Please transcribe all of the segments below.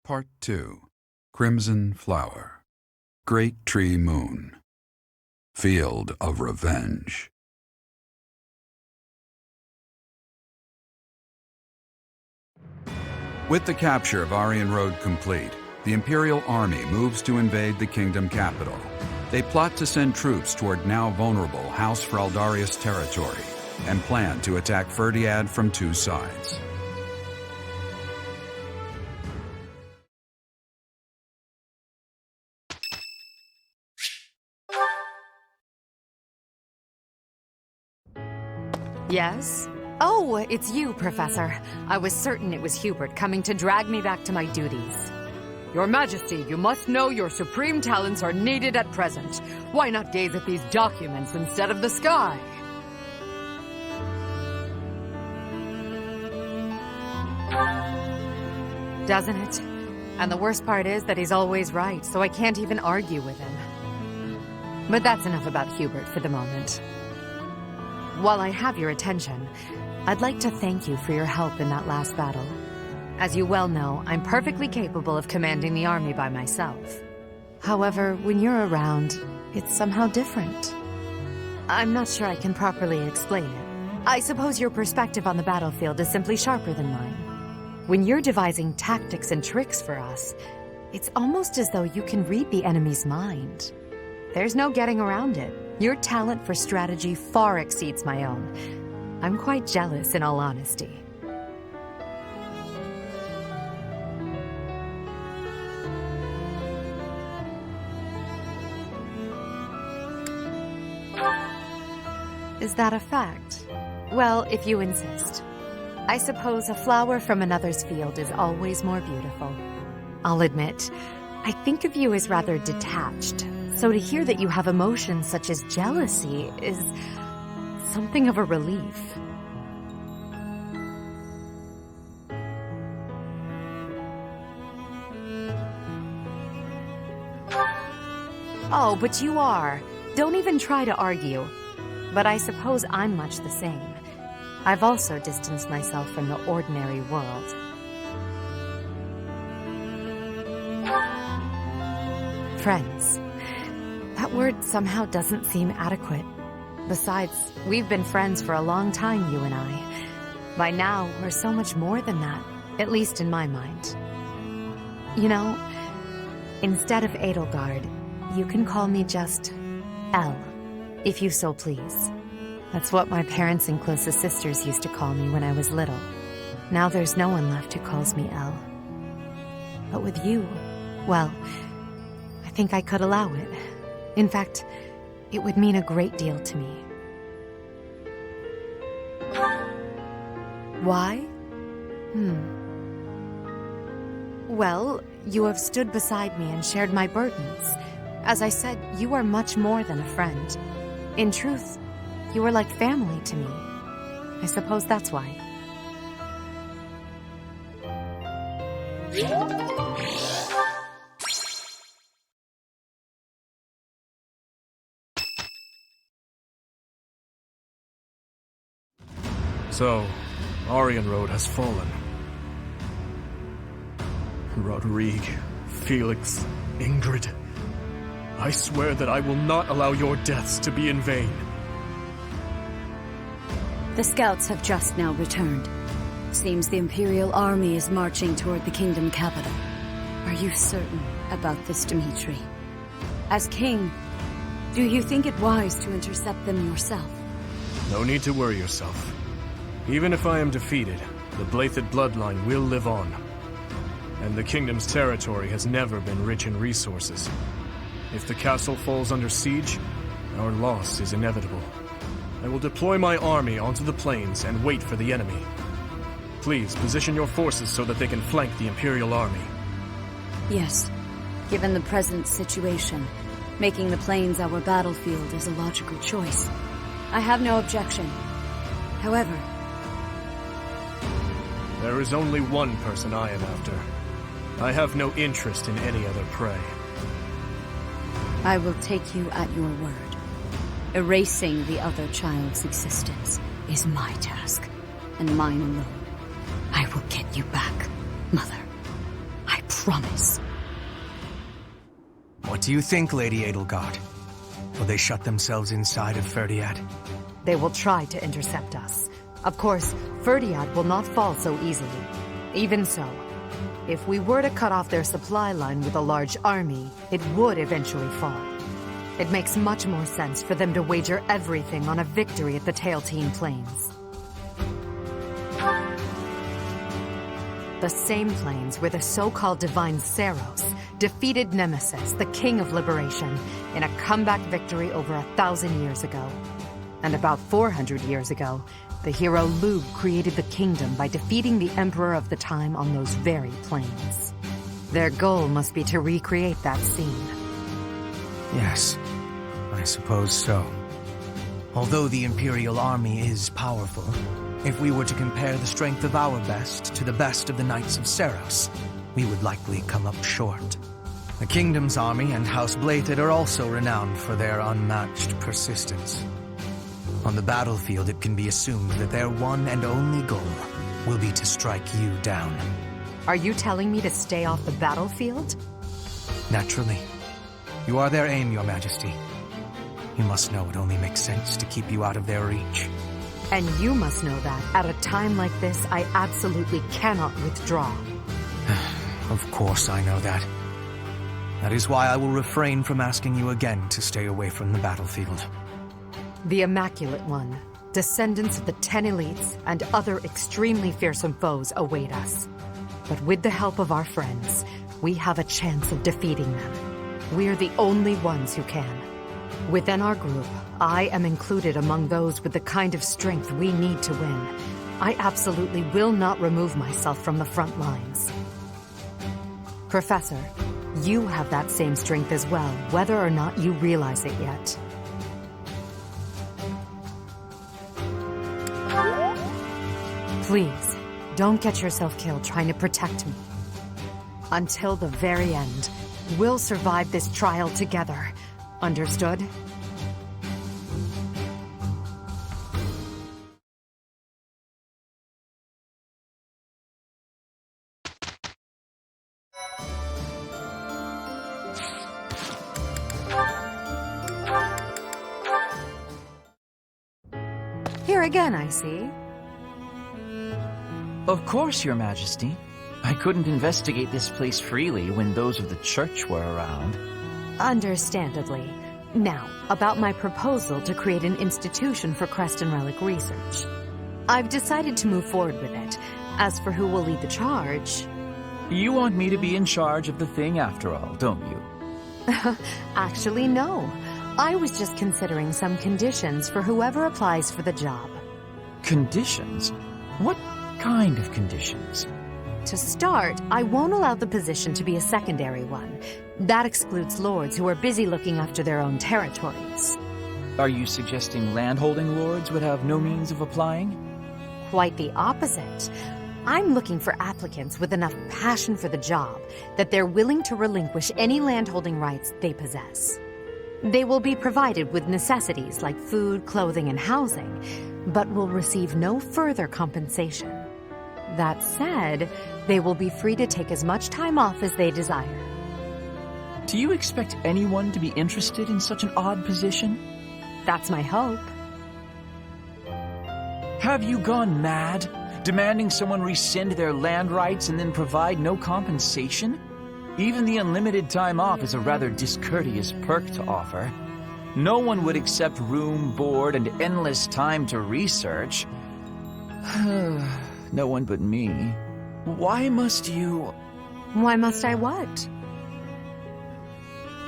Part 2. Crimson Flower. Great Tree Moon. Field of Revenge. With the capture of Aryan Road complete, the Imperial Army moves to invade the kingdom capital. They plot to send troops toward now vulnerable House Fraldarius territory and plan to attack Ferdiad from two sides. Yes? Oh, it's you, Professor. I was certain it was Hubert coming to drag me back to my duties. Your Majesty, you must know your supreme talents are needed at present. Why not gaze at these documents instead of the sky? Doesn't it? And the worst part is that he's always right, so I can't even argue with him. But that's enough about Hubert for the moment. While I have your attention, I'd like to thank you for your help in that last battle. As you well know, I'm perfectly capable of commanding the army by myself. However, when you're around, it's somehow different. I'm not sure I can properly explain it. I suppose your perspective on the battlefield is simply sharper than mine. When you're devising tactics and tricks for us, it's almost as though you can read the enemy's mind. There's no getting around it. Your talent for strategy far exceeds my own. I'm quite jealous, in all honesty. Is that a fact? Well, if you insist. I suppose a flower from another's field is always more beautiful. I'll admit, I think of you as rather detached. So to hear that you have emotions such as jealousy is something of a relief. Oh, but you are. Don't even try to argue. But I suppose I'm much the same. I've also distanced myself from the ordinary world. Friends. That word somehow doesn't seem adequate. Besides, we've been friends for a long time, you and I. By now, we're so much more than that, at least in my mind. You know, instead of Edelgard, you can call me just Elle, if you so please. That's what my parents and closest sisters used to call me when I was little. Now there's no one left who calls me Elle. But with you, well, I think I could allow it. In fact, it would mean a great deal to me. Why? Well, you have stood beside me and shared my burdens. As I said, you are much more than a friend. In truth, you are like family to me. I suppose that's why. So, Aryan Road has fallen. Rodrigue, Felix, Ingrid. I swear that I will not allow your deaths to be in vain. The scouts have just now returned. Seems the Imperial Army is marching toward the kingdom capital. Are you certain about this, Dimitri? As king, do you think it wise to intercept them yourself? No need to worry yourself. Even if I am defeated, the Blathed bloodline will live on. And the kingdom's territory has never been rich in resources. If the castle falls under siege, our loss is inevitable. I will deploy my army onto the plains and wait for the enemy. Please position your forces so that they can flank the Imperial Army. Yes. Given the present situation, making the plains our battlefield is a logical choice. I have no objection. However, there is only one person I am after. I have no interest in any other prey. I will take you at your word. Erasing the other child's existence is my task, and mine alone. I will get you back, Mother. I promise. promise. What do you think, Lady Edelgard? Will they shut themselves inside of Ferdiad? They will try to intercept us. Of course, Ferdiad will not fall so easily. Even so, if we were to cut off their supply line with a large army, it would eventually fall. It makes much more sense for them to wager everything on a victory at the Tailtean Plains. The same plains where the so-called divine Seros defeated Nemesis, the King of Liberation, in a comeback victory over 1,000 years ago. And about 400 years ago, the hero Lugh created the kingdom by defeating the Emperor of the time on those very plains. Their goal must be to recreate that scene. Yes, I suppose so. Although the Imperial army is powerful, if we were to compare the strength of our best to the best of the Knights of Seros, we would likely come up short. The Kingdom's army and House Blathed are also renowned for their unmatched persistence. On the battlefield, it can be assumed that their one and only goal will be to strike you down. Are you telling me to stay off the battlefield? Naturally. You are their aim, Your Majesty. You must know it only makes sense to keep you out of their reach. And you must know that, at a time like this, I absolutely cannot withdraw. Of course I know that. That is why I will refrain from asking you again to stay away from the battlefield. The Immaculate One, descendants of the 10 elites, and other extremely fearsome foes await us. But with the help of our friends, we have a chance of defeating them. We're the only ones who can. Within our group, I am included among those with the kind of strength we need to win. I absolutely will not remove myself from the front lines. Professor, you have that same strength as well, whether or not you realize it yet. Please, don't get yourself killed trying to protect me. Until the very end, we'll survive this trial together. Understood? Here again, I see. Of course, Your Majesty. I couldn't investigate this place freely when those of the Church were around. Understandably. Now, about my proposal to create an institution for Creston Relic research. I've decided to move forward with it. As for who will lead the charge... You want me to be in charge of the thing after all, don't you? Actually, no. I was just considering some conditions for whoever applies for the job. Conditions? What kind of conditions? To start, I won't allow the position to be a secondary one. That excludes lords who are busy looking after their own territories. Are you suggesting landholding lords would have no means of applying? Quite the opposite. I'm looking for applicants with enough passion for the job that they're willing to relinquish any landholding rights they possess. They will be provided with necessities like food, clothing, and housing, but will receive no further compensation. That said, they will be free to take as much time off as they desire. Do you expect anyone to be interested in such an odd position? That's my hope. Have you gone mad? Demanding someone rescind their land rights and then provide no compensation? Even the unlimited time off is a rather discourteous perk to offer. No one would accept room, board, and endless time to research. No one but me. Why must you... Why must I what?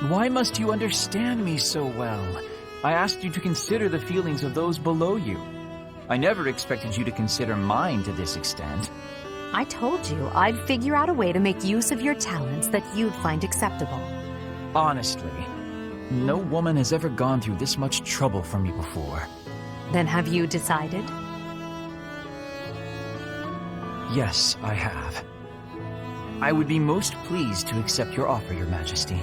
Why must you understand me so well? I asked you to consider the feelings of those below you. I never expected you to consider mine to this extent. I told you I'd figure out a way to make use of your talents that you'd find acceptable. Honestly, no woman has ever gone through this much trouble for me before. Then have you decided? Yes, I have. I would be most pleased to accept your offer, Your Majesty.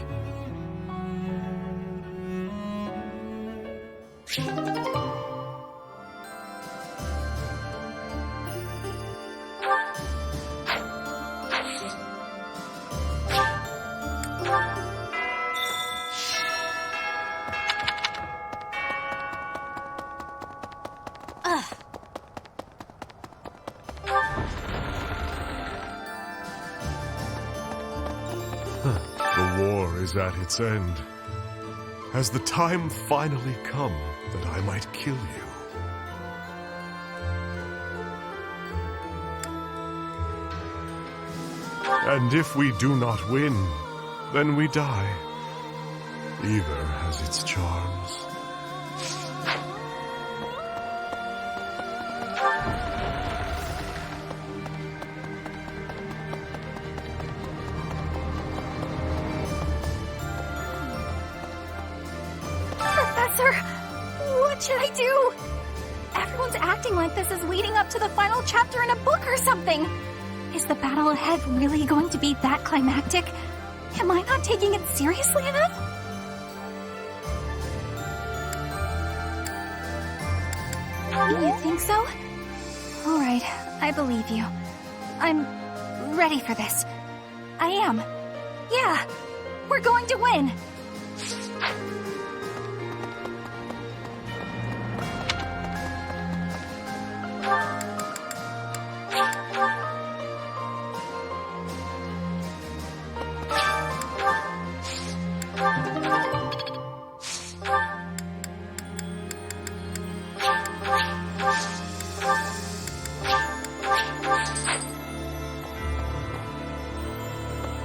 is at its end. Has the time finally come that I might kill you? And if we do not win, then we die. Either has its charms. Professor, what should I do? Everyone's acting like this is leading up to the final chapter in a book or something. Is the battle ahead really going to be that climactic? Am I not taking it seriously enough? You think so? Alright, I believe you. I'm ready for this. I am. Yeah, we're going to win!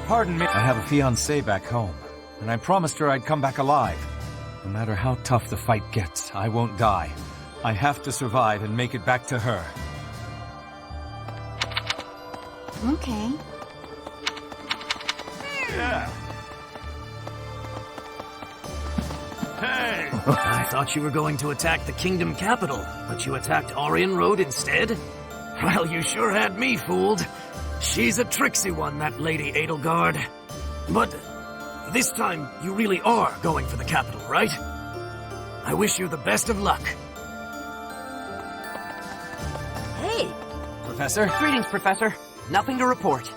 Pardon me. I have a fiancée back home, and I promised her I'd come back alive. No matter how tough the fight gets, I won't die. I have to survive and make it back to her. Okay. Yeah. Hey! I thought you were going to attack the kingdom capital, but you attacked Aryan Road instead? Well, you sure had me fooled. She's a tricksy one, that Lady Edelgard. But this time, you really are going for the capital, right? I wish you the best of luck. Hey! Professor? Greetings, Professor. Nothing to report.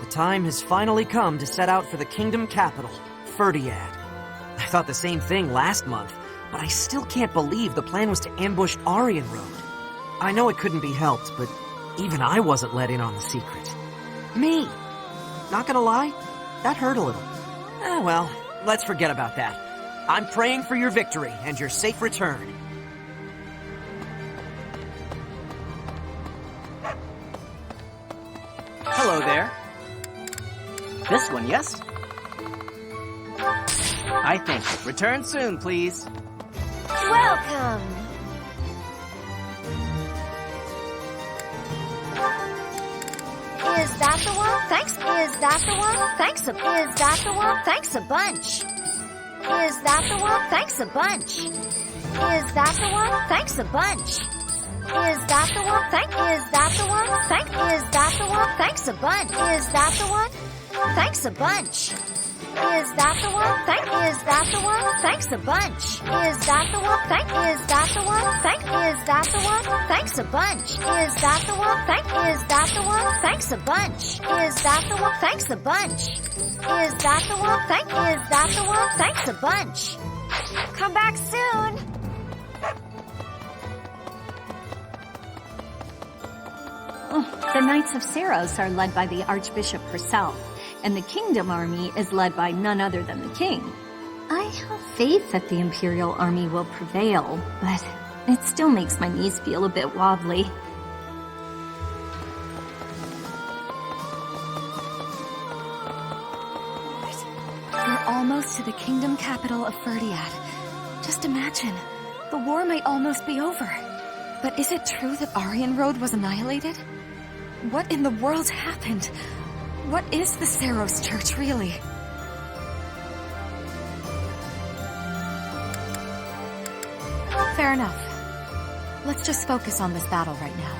The time has finally come to set out for the kingdom capital, Ferdiad. I thought the same thing last month, but I still can't believe the plan was to ambush Aryan Road. I know it couldn't be helped, but even I wasn't let in on the secret. Me! Not gonna lie, that hurt a little. Well, let's forget about that. I'm praying for your victory and your safe return. Hello there. This one, yes? I think. Return soon, please. Welcome! Is that the one? Thanks. Is that the one? Thanks a... Is that the one? Thanks a bunch. Is that the one? Thanks a bunch. Is that the one? Thanks a bunch. Is that the one? Is that the one? Is that the one? Thanks a bunch. Is that the one? Thanks a bunch. Is that the one? Is that the one? Thanks a bunch. Is that the one? Is that the one? Is that the one? Thanks a bunch. Is that the one? Is that the one? Thanks a bunch. Is that the one? Thanks a bunch. Is that the one? Is that the one? Thanks a bunch. Come back soon. The Knights of Seros are led by the Archbishop herself, and the Kingdom Army is led by none other than the King. I have faith that the Imperial Army will prevail, but it still makes my knees feel a bit wobbly. We're almost to the kingdom capital of Ferdiad. Just imagine, the war might almost be over. But is it true that Aryan Road was annihilated? What in the world happened? What is the Seros Church, really? Fair enough. Let's just focus on this battle right now.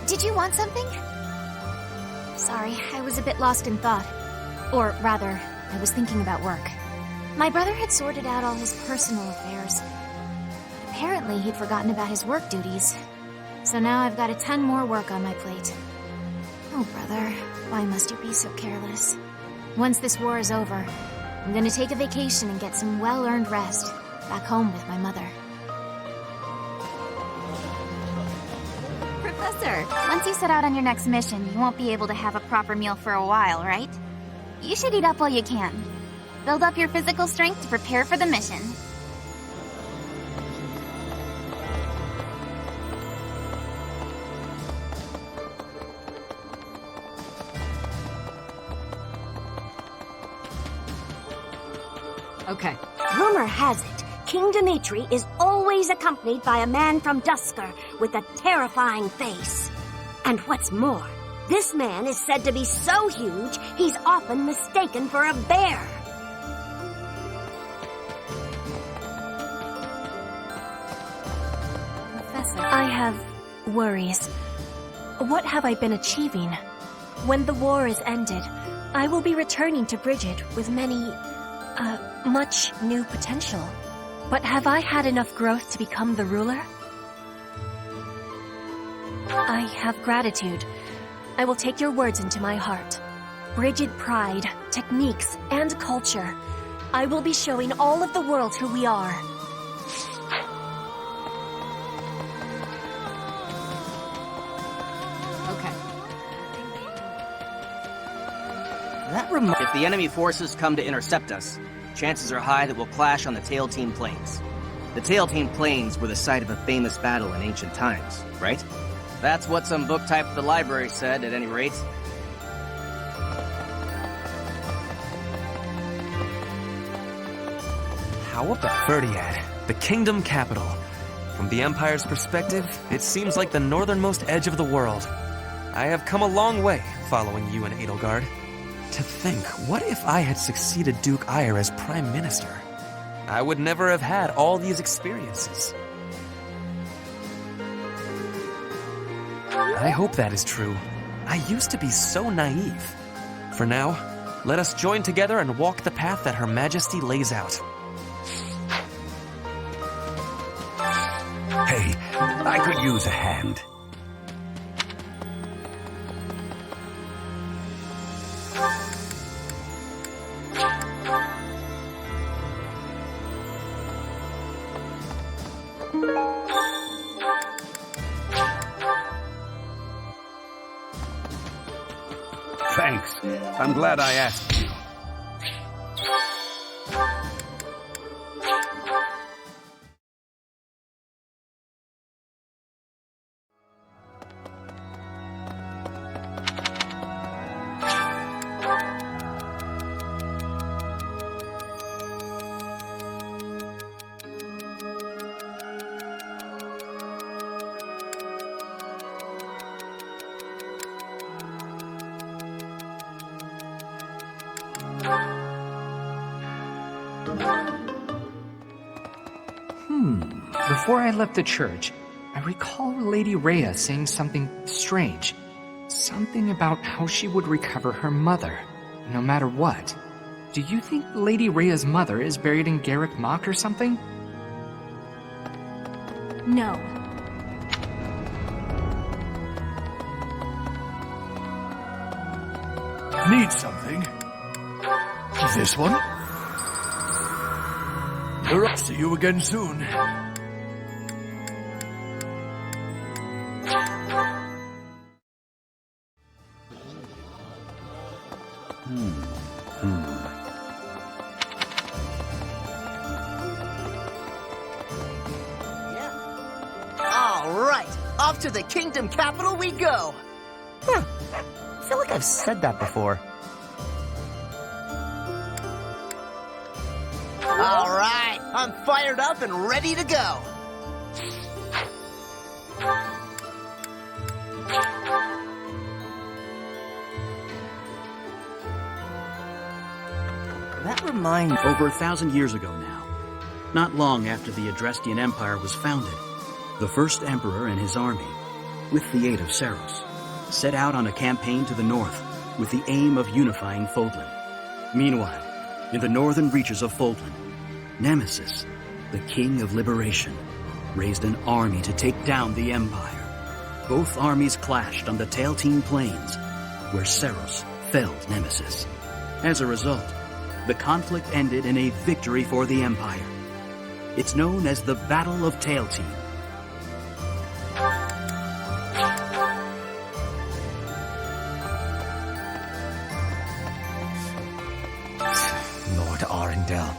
Did you want something? Sorry, I was a bit lost in thought. Or rather, I was thinking about work. My brother had sorted out all his personal affairs. But apparently he'd forgotten about his work duties. So now I've got a ton more work on my plate. Oh, brother, why must you be so careless? Once this war is over, I'm gonna take a vacation and get some well-earned rest. Back home with my mother. Professor, once you set out on your next mission, you won't be able to have a proper meal for a while, right? You should eat up while you can. Build up your physical strength to prepare for the mission. Okay. Rumor has it, King Dimitri is always accompanied by a man from Dusker with a terrifying face. And what's more, this man is said to be so huge, he's often mistaken for a bear. Professor, I have worries. What have I been achieving? When the war is ended, I will be returning to Bridget with much new potential. But have I had enough growth to become the ruler? I have gratitude. I will take your words into my heart. Bridget pride, techniques, and culture. I will be showing all of the world who we are. If the enemy forces come to intercept us, chances are high that we'll clash on the Tail Team Plains. The Tail Team Plains were the site of a famous battle in ancient times, right? That's what some book type at the library said, at any rate. How about Ferdiad, the kingdom capital? From the Empire's perspective, it seems like the northernmost edge of the world. I have come a long way following you and Edelgard. To think, what if I had succeeded Duke Eyre as Prime Minister? I would never have had all these experiences. I hope that is true. I used to be so naive. For now, let us join together and walk the path that Her Majesty lays out. Hey, I could use a hand. Thanks. I'm glad I asked you. Before I left the church, I recall Lady Rhea saying something strange. Something about how she would recover her mother, no matter what. Do you think Lady Rhea's mother is buried in Garrick Mach or something? No. Need something? This one? See you again soon. All right, off to the kingdom capital we go. I feel like I've said that before. All right, I'm fired up and ready to go. That reminds... Over 1,000 years ago now, not long after the Adrestian Empire was founded, the first emperor and his army, with the aid of Saros, set out on a campaign to the north with the aim of unifying Fodlan. Meanwhile, in the northern reaches of Fodlan, Nemesis, the King of Liberation, raised an army to take down the Empire. Both armies clashed on the Tail Team Plains, where Saros felled Nemesis. As a result, the conflict ended in a victory for the Empire. It's known as the Battle of Tail Team. still.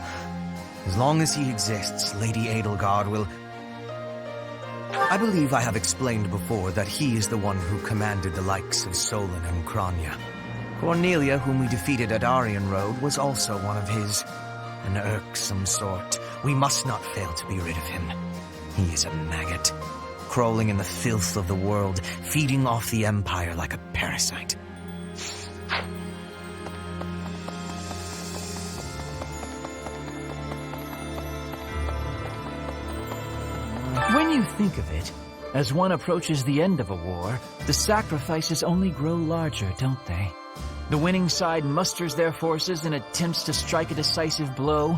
As long as he exists, Lady Edelgard will... I believe I have explained before that he is the one who commanded the likes of Solon and Kranya. Cornelia, whom we defeated at Aryan Road, was also one of his. An irksome sort. We must not fail to be rid of him. He is a maggot, crawling in the filth of the world, feeding off the Empire like a parasite. When you think of it, as one approaches the end of a war, the sacrifices only grow larger, don't they? The winning side musters their forces and attempts to strike a decisive blow,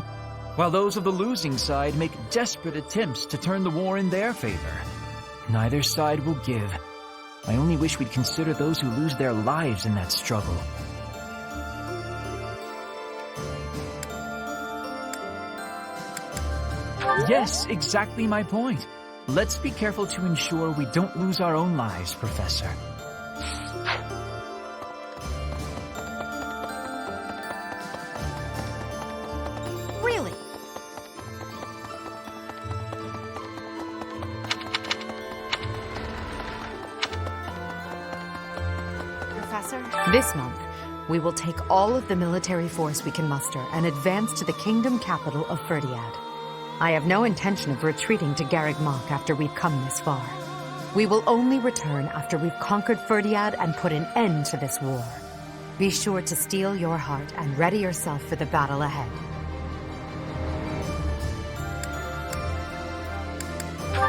while those of the losing side make desperate attempts to turn the war in their favor. Neither side will give. I only wish we'd consider those who lose their lives in that struggle. Yes, exactly my point. Let's be careful to ensure we don't lose our own lives, Professor. Really? Professor? This month, we will take all of the military force we can muster and advance to the kingdom capital of Ferdiad. I have no intention of retreating to Garreg Mach after we've come this far. We will only return after we've conquered Ferdiad and put an end to this war. Be sure to steel your heart and ready yourself for the battle ahead.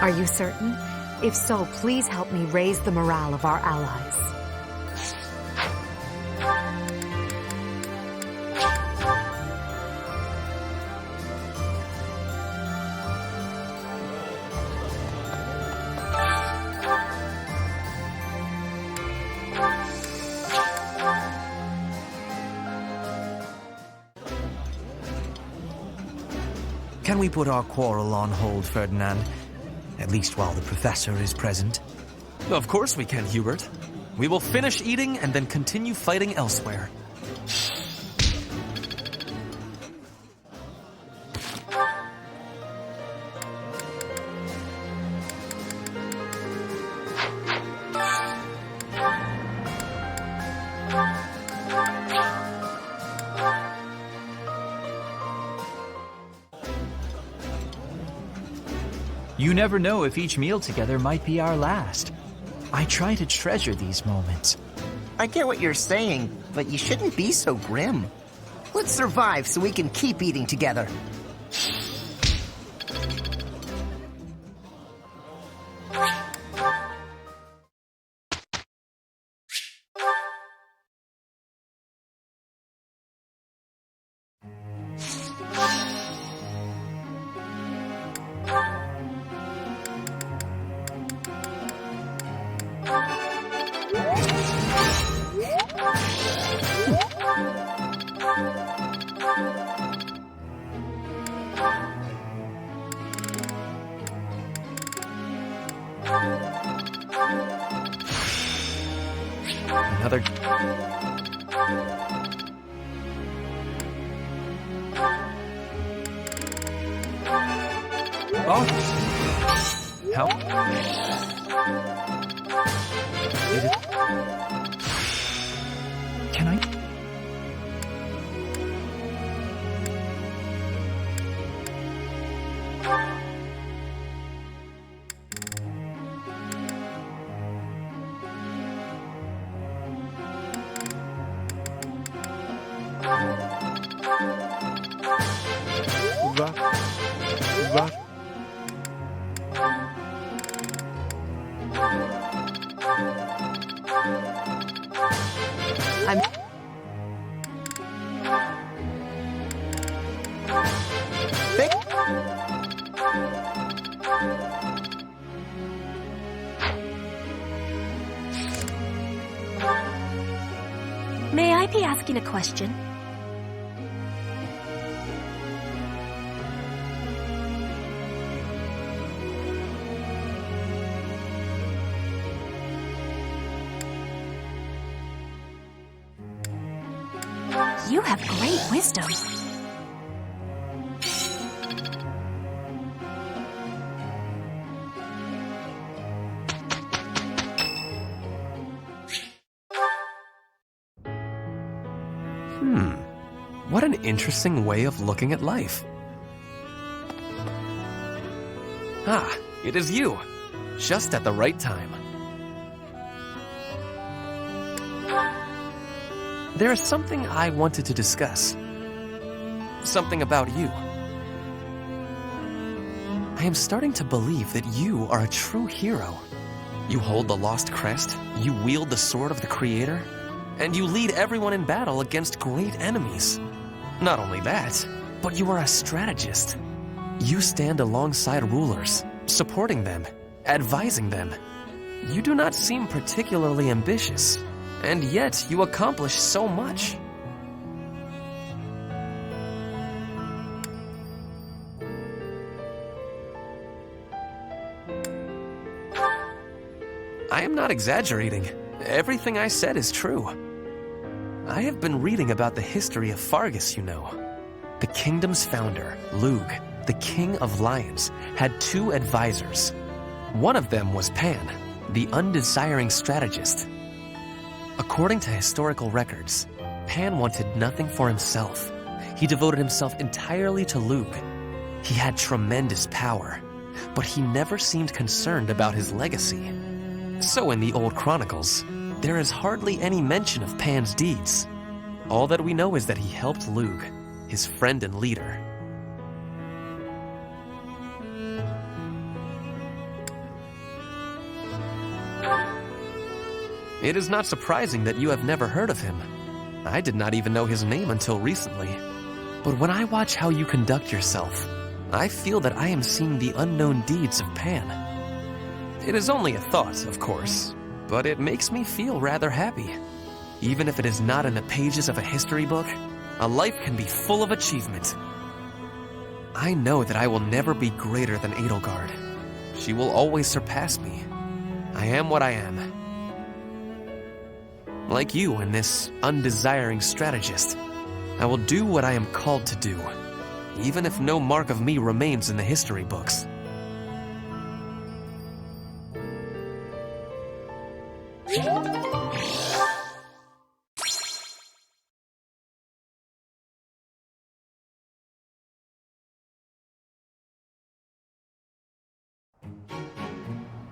Are you certain? If so, please help me raise the morale of our allies. Can we put our quarrel on hold, Ferdinand? At least while the professor is present. Of course we can, Hubert. We will finish eating and then continue fighting elsewhere. You never know if each meal together might be our last. I try to treasure these moments. I get what you're saying, but you shouldn't be so grim. Let's survive so we can keep eating together. Another... Oh! Help? Can I? May I be asking a question? You have great wisdom. What an interesting way of looking at life. Ah, it is you. Just at the right time. There is something I wanted to discuss. Something about you. I am starting to believe that you are a true hero. You hold the lost crest, you wield the sword of the Creator, and you lead everyone in battle against great enemies. Not only that, but you are a strategist. You stand alongside rulers, supporting them, advising them. You do not seem particularly ambitious, and yet you accomplish so much. I am not exaggerating. Everything I said is true. I have been reading about the history of Fargus, you know. The kingdom's founder, Lug, the king of lions, had 2 advisors. One of them was Pan, the undesiring strategist. According to historical records, Pan wanted nothing for himself. He devoted himself entirely to Lug. He had tremendous power, but he never seemed concerned about his legacy. So in the old chronicles, there is hardly any mention of Pan's deeds. All that we know is that he helped Lug, his friend and leader. It is not surprising that you have never heard of him. I did not even know his name until recently. But when I watch how you conduct yourself, I feel that I am seeing the unknown deeds of Pan. It is only a thought, of course, but it makes me feel rather happy. Even if it is not in the pages of a history book, a life can be full of achievement. I know that I will never be greater than Edelgard. She will always surpass me. I am what I am. Like you and this undesiring strategist, I will do what I am called to do, even if no mark of me remains in the history books.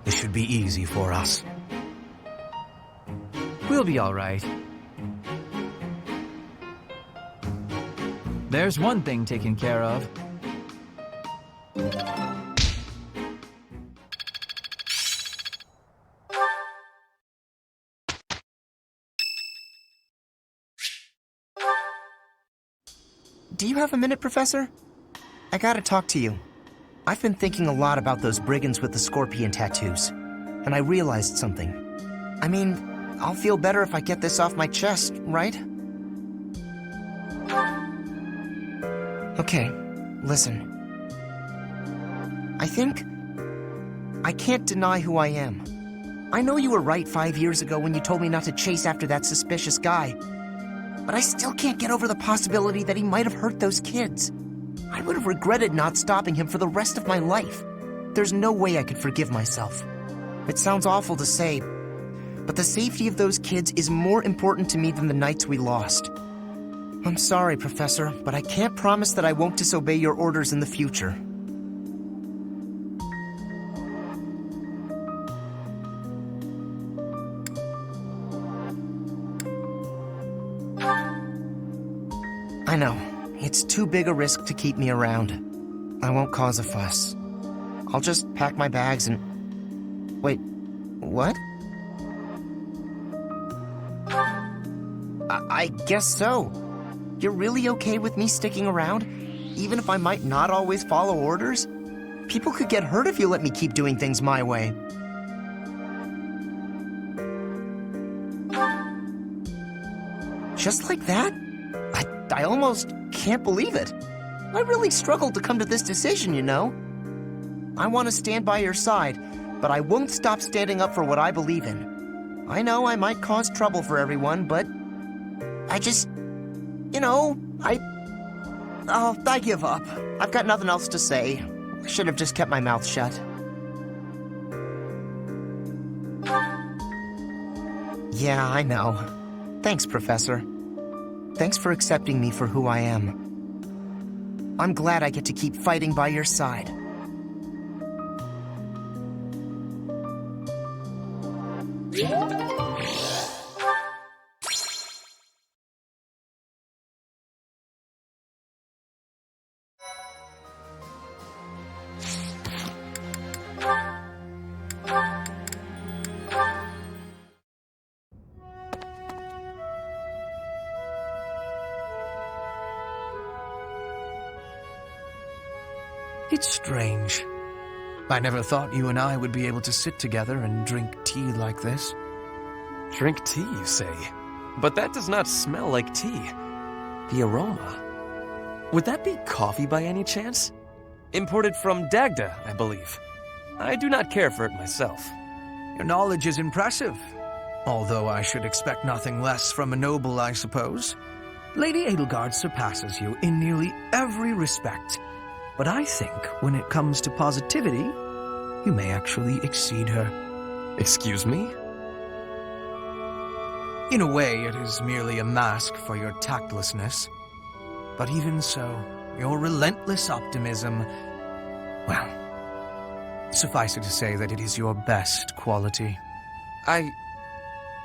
This should be easy for us. We'll be all right. There's one thing taken care of. Do you have a minute, Professor? I gotta talk to you. I've been thinking a lot about those brigands with the scorpion tattoos, and I realized something. I mean, I'll feel better if I get this off my chest, right? Okay, listen. I can't deny who I am. I know you were right 5 years ago when you told me not to chase after that suspicious guy, but I still can't get over the possibility that he might have hurt those kids. I would have regretted not stopping him for the rest of my life. There's no way I could forgive myself. It sounds awful to say, but the safety of those kids is more important to me than the knights we lost. I'm sorry, Professor, but I can't promise that I won't disobey your orders in the future. I know. It's too big a risk to keep me around. I won't cause a fuss. I'll just pack my bags and... Wait, what? I guess so. You're really okay with me sticking around? Even if I might not always follow orders? People could get hurt if you let me keep doing things my way. Just like that? I almost can't believe it. I really struggled to come to this decision, you know? I want to stand by your side, but I won't stop standing up for what I believe in. I know I might cause trouble for everyone, but I just... You know, I give up. I've got nothing else to say. I should have just kept my mouth shut. Yeah, I know. Thanks, Professor. Thanks for accepting me for who I am. I'm glad I get to keep fighting by your side. It's strange. I never thought you and I would be able to sit together and drink tea like this. Drink tea, you say? But that does not smell like tea. The aroma. Would that be coffee by any chance? Imported from Dagda, I believe. I do not care for it myself. Your knowledge is impressive. Although I should expect nothing less from a noble, I suppose. Lady Edelgard surpasses you in nearly every respect. But I think when it comes to positivity, you may actually exceed her. Excuse me? In a way, it is merely a mask for your tactlessness. But even so, your relentless optimism, well, suffice it to say that it is your best quality.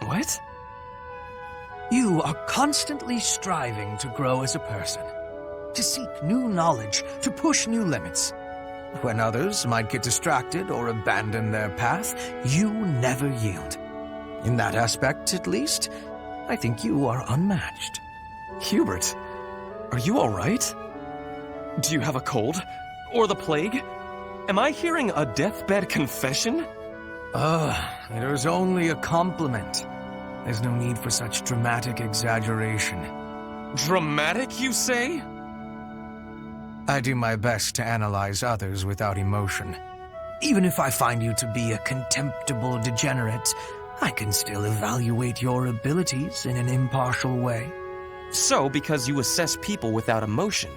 What? You are constantly striving to grow as a person. To seek new knowledge, to push new limits. When others might get distracted or abandon their path, you never yield. In that aspect, at least, I think you are unmatched. Hubert, are you all right? Do you have a cold? Or the plague? Am I hearing a deathbed confession? It was only a compliment. There's no need for such dramatic exaggeration. Dramatic, you say? I do my best to analyze others without emotion. Even if I find you to be a contemptible degenerate, I can still evaluate your abilities in an impartial way. So, because you assess people without emotion,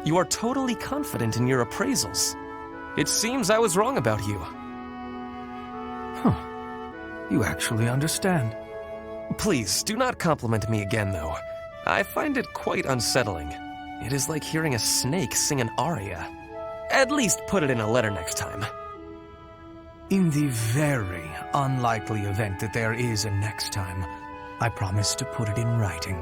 you are totally confident in your appraisals. It seems I was wrong about you. You actually understand. Please, do not compliment me again, though. I find it quite unsettling. It is like hearing a snake sing an aria. At least put it in a letter next time. In the very unlikely event that there is a next time, I promise to put it in writing.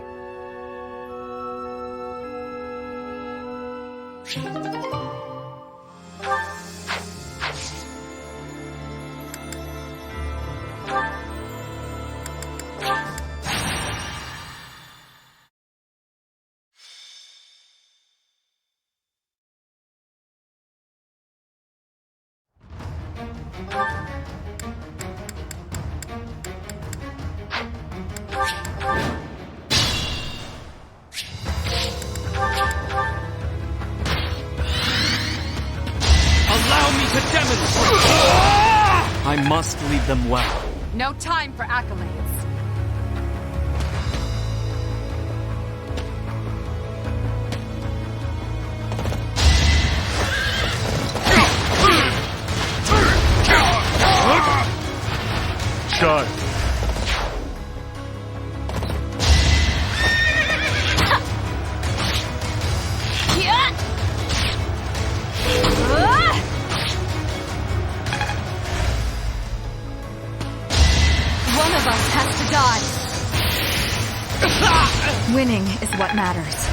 I must lead them well. No time for accolades. Shine. One of us has to die. Winning is what matters.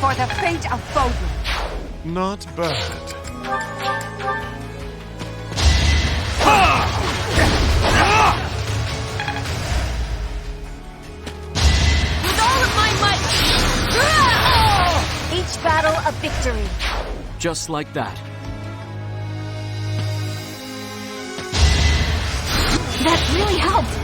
For the fate of Bodlin. Not bad. With all of my might! Each battle a victory. Just like that. That really helped.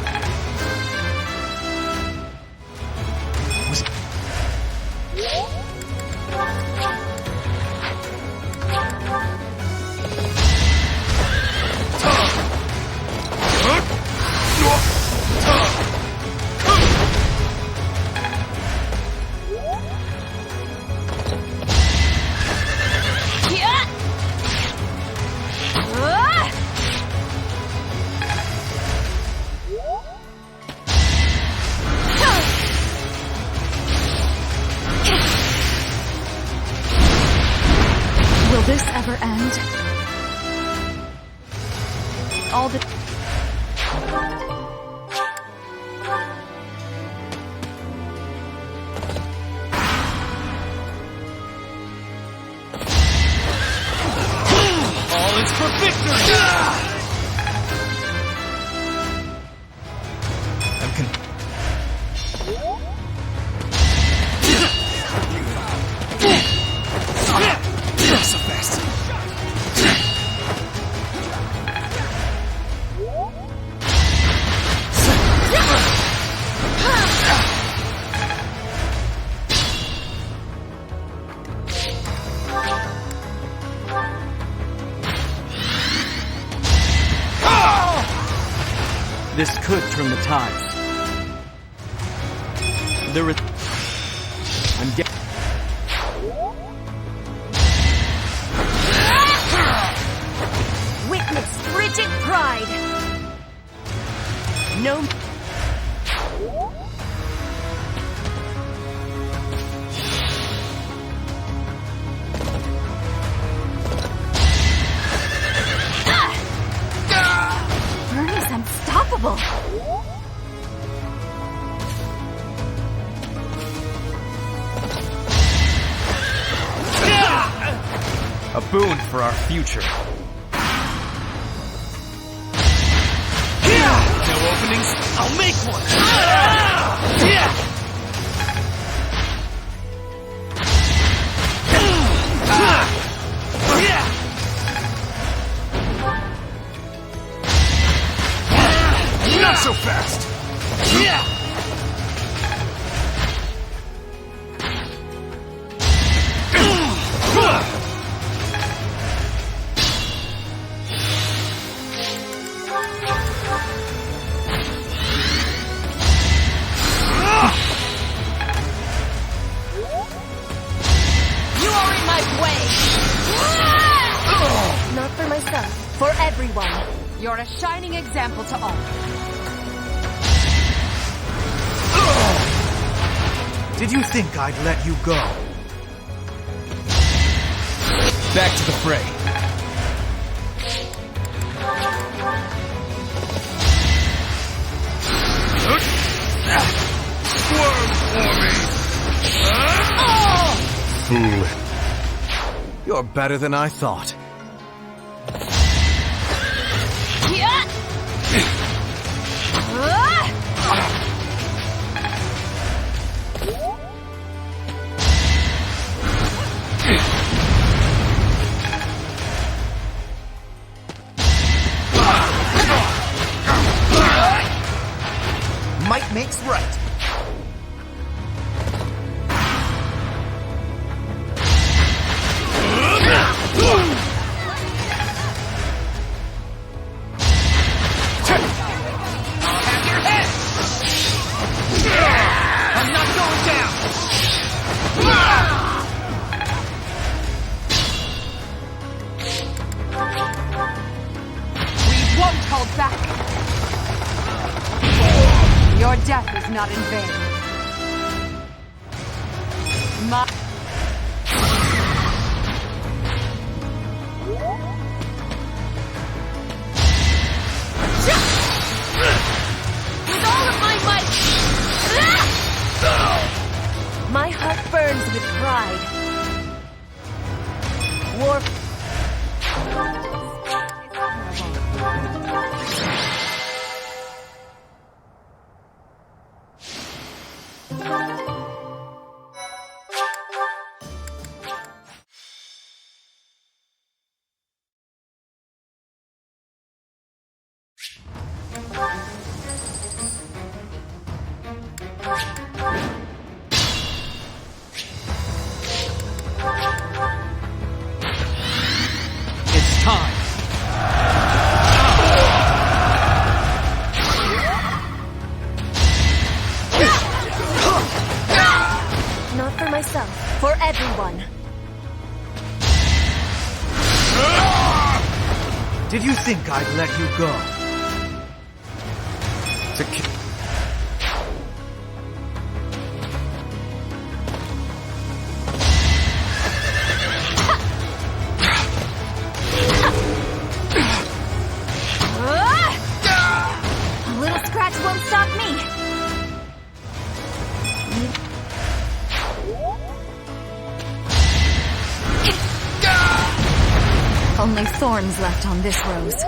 Will this ever end? All the... All is for victory! Not so fast. This could turn the tides. There is... I'm dead. Witness frigid pride. No. Bernie's unstoppable. A boon for our future. No openings? I'll make one! Not so fast! You are in my way. Not for myself, for everyone. You're a shining example to all. Did you think I'd let you go? Back to the fray. Squirm for me! Fool. You're better than I thought. Might makes right. I'm not going down! We won't hold back. Your death is not in vain. With all of my might. My heart burns with pride. War. Not for myself, for everyone. Did you think I'd let you go? A little scratch won't stop me. Only thorns left on this rose.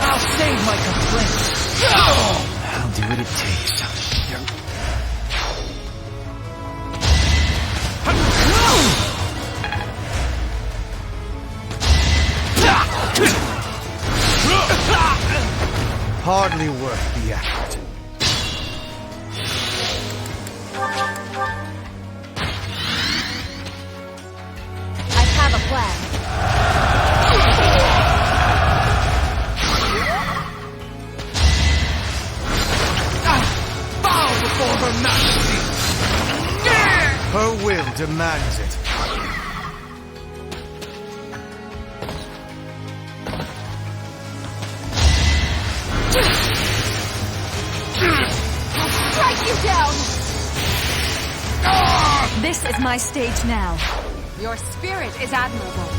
I'll save my complaints. I'll do what it takes. Hardly worth the effort. I have a plan. Bow before her majesty! Her will demands it. Strike you down! This is my stage now. Your spirit is admirable.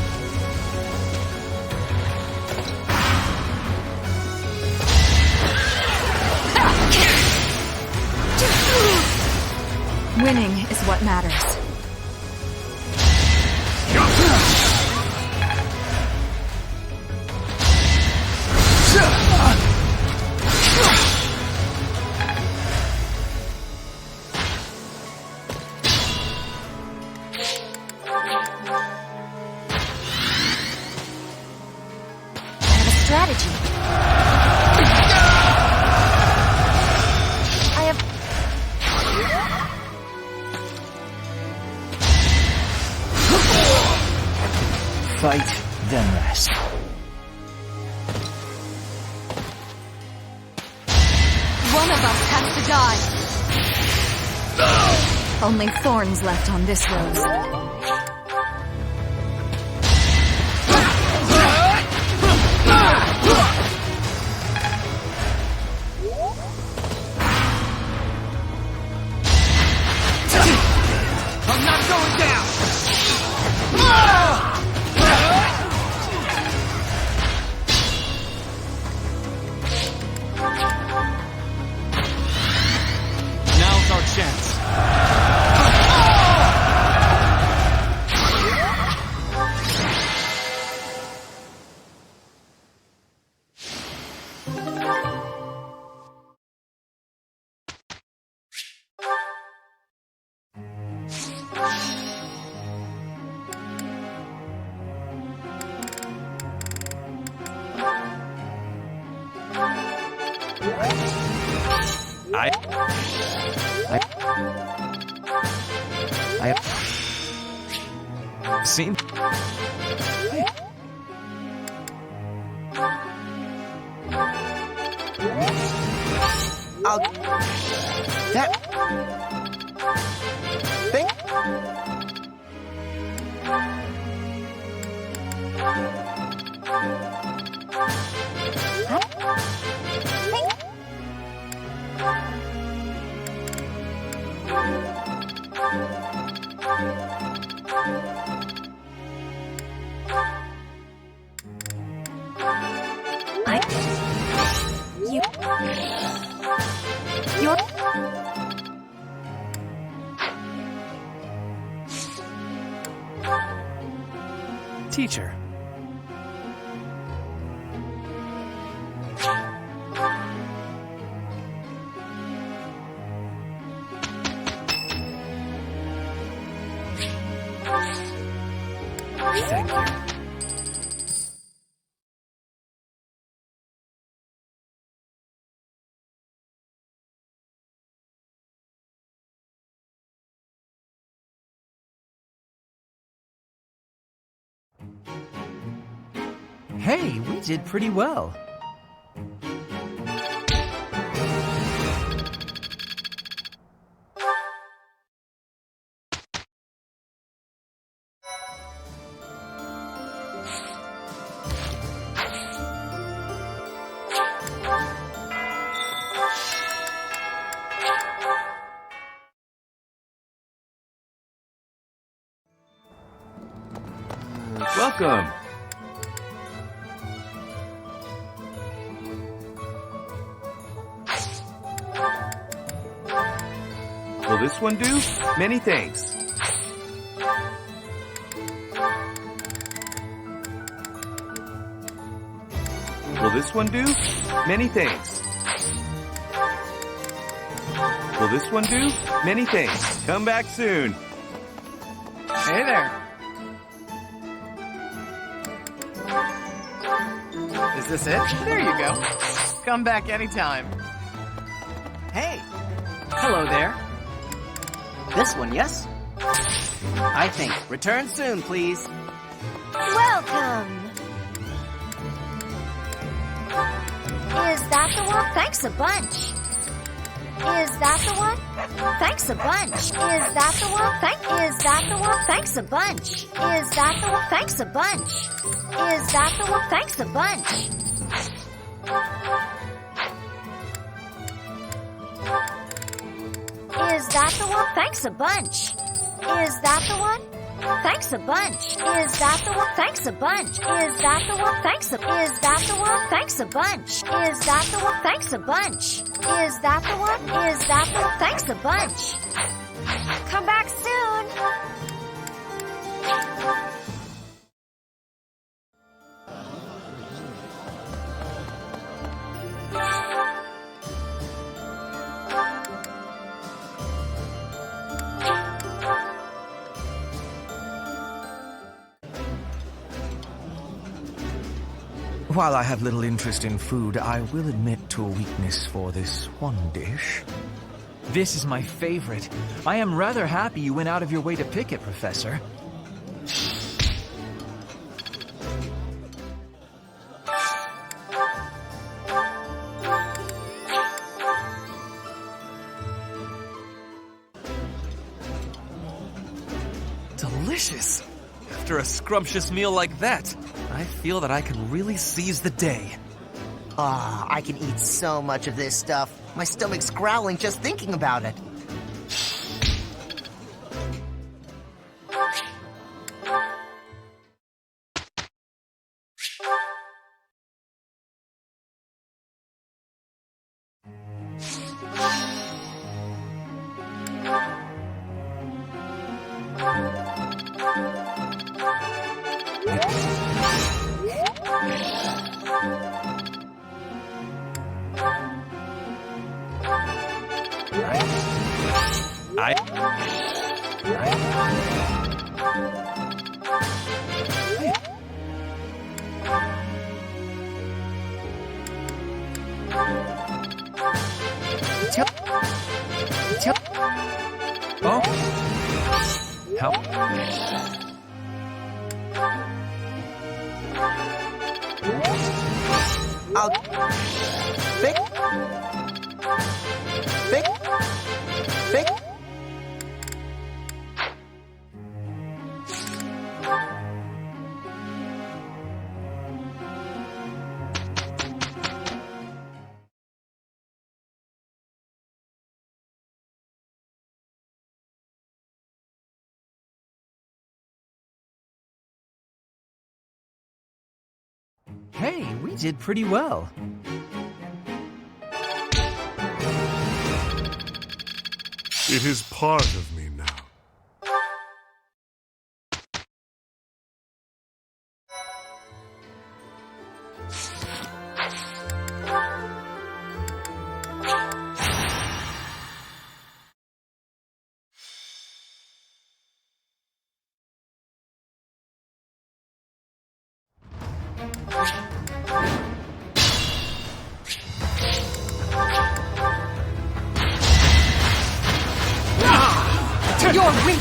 Winning is what matters. Strategy. I have... Fight, then rest. One of us has to die. Only thorns left on this rose. I'm not going down! Now's our chance. I seen. I'll... That... thing? You're... Teacher. Thank you. Hey, we did pretty well. welcome. Will this one do? Many thanks. Will this one do? Many thanks. Will this one do? Many thanks. Come back soon. Hey there. Is this it? There you go. Come back anytime. Hey, Hello there. this one, yes? I think. Return soon, please. Welcome! Is that the one? Thanks a bunch. Is that the one? Thanks a bunch. Is that the one? Is that the one? Thanks a bunch. Is that the one? Thanks a bunch. Is that the one? Thanks a bunch. Is that the one? Thanks a bunch. Is that the one? Thanks a bunch. Is that the one? Thanks a bunch. Is that the one? Thanks a Is that the one? Thanks a bunch. Is that the one? Thanks a bunch. Is that the one? Is that the one? Thanks a bunch. Come back soon. While I have little interest in food, I will admit to a weakness for this one dish. This is my favorite. I am rather happy you went out of your way to pick it, Professor. Delicious! After a scrumptious meal like that, I feel that I can really seize the day. Ah, I can eat so much of this stuff. My stomach's growling just thinking about it. Oh? Help? I'll... Fix... Fix... Fix... Hey, we did pretty well. It is part of me now. You're weak!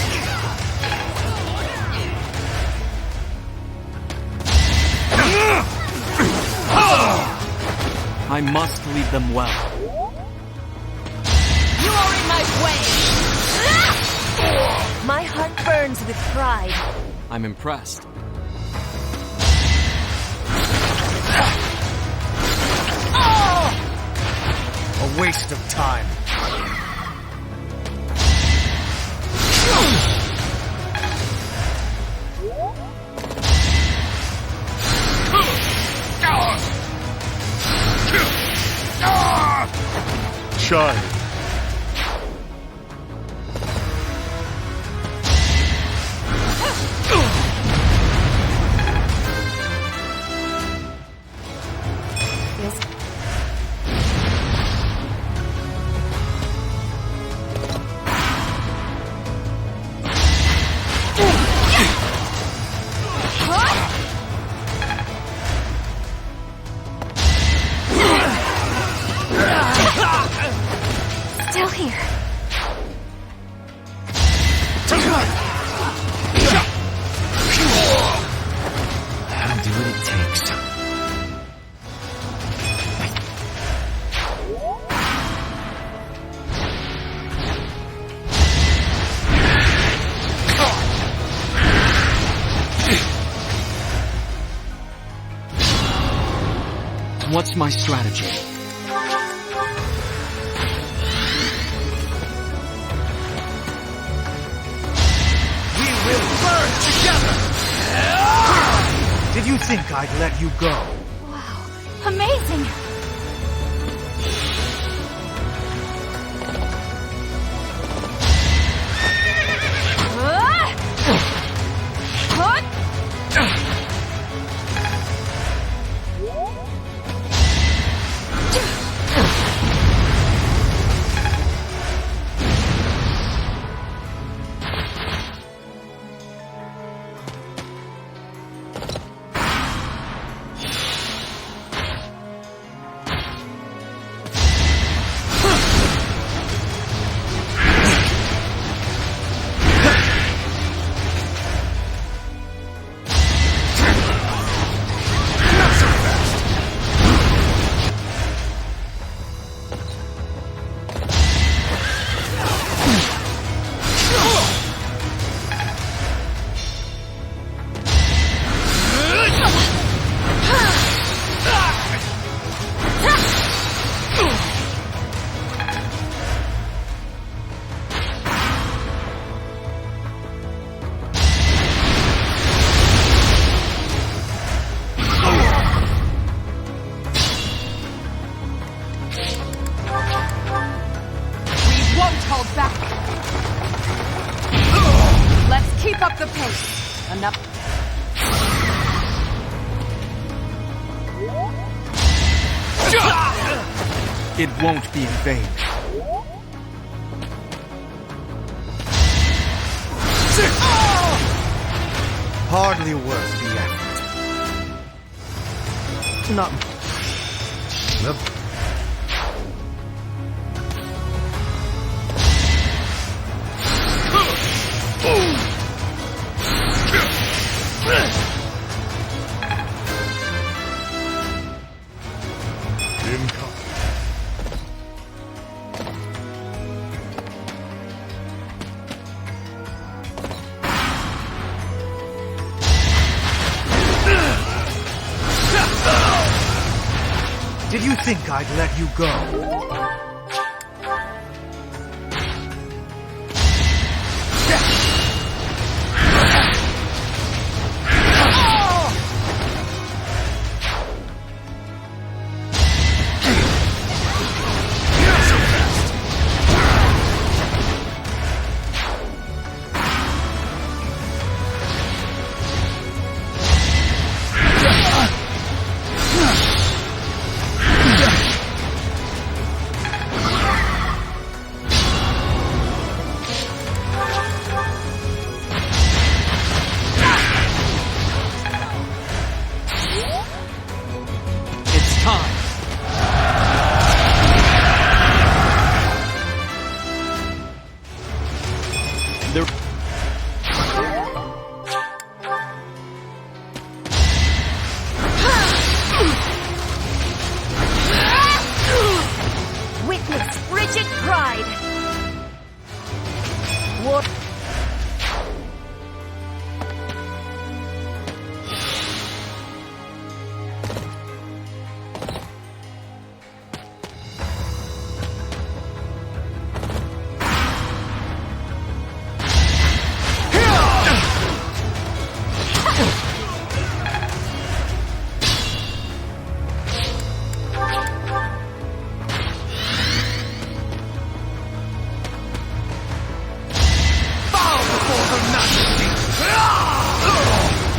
I must lead them well. You are in my way! My heart burns with pride. I'm impressed. A waste of time. shine. Still here. I'll do what it takes. What's my strategy? Did you think I'd let you go? Wow. Amazing! Let's keep up the pace. Enough. It won't be in vain. Hardly worth the effort. Not... Well, did you think I'd let you go? Witness frigid pride. What?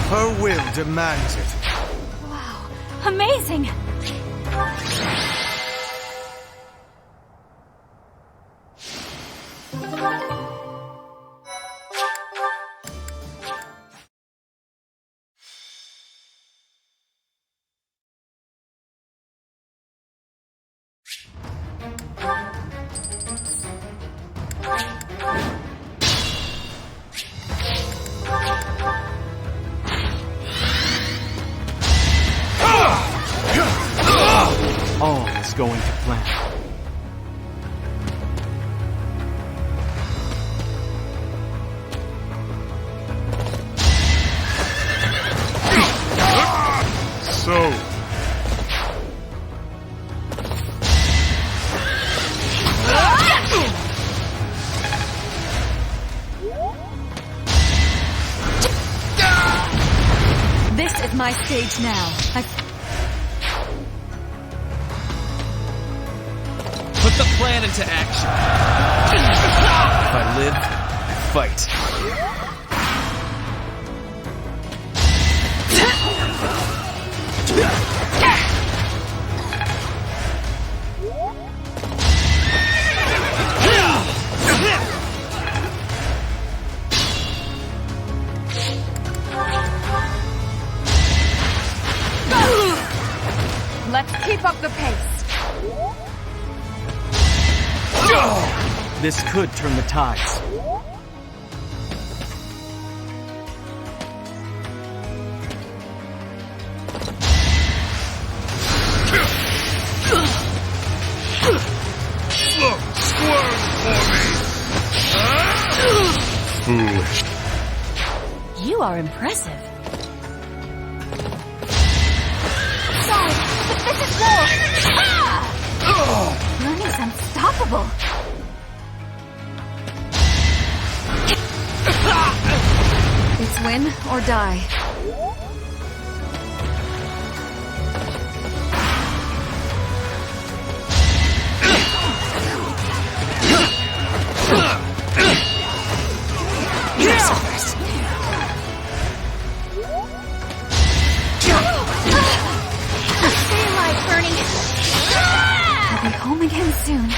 Her will demands it. Wow, amazing! All is going to plan. So, This is my stage now. Put the plan into action. If I live, I fight. Let's keep up the pace. This could turn the tides. Look, squirm for me! foolish. You are impressive. Sorry, but this is war! Ah! Learning's unstoppable. It's win or die. Stay alive, Bernie. I'll be home again soon.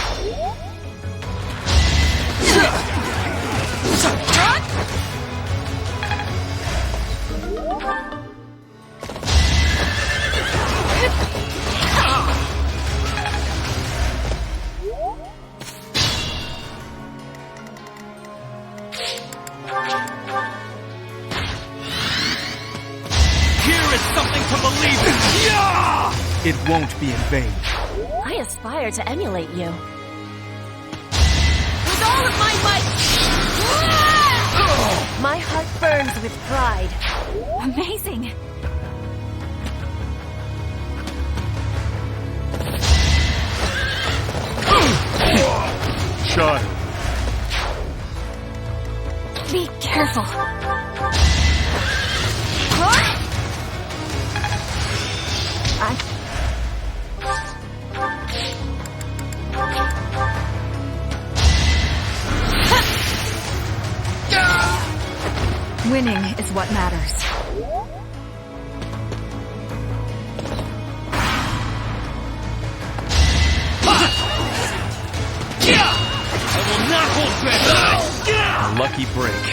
Here is something to believe in! It won't be in vain. I aspire to emulate you. With all of my might! My heart burns with pride. Amazing! Child. Be careful. Winning is what matters. I will not hold back. A lucky break.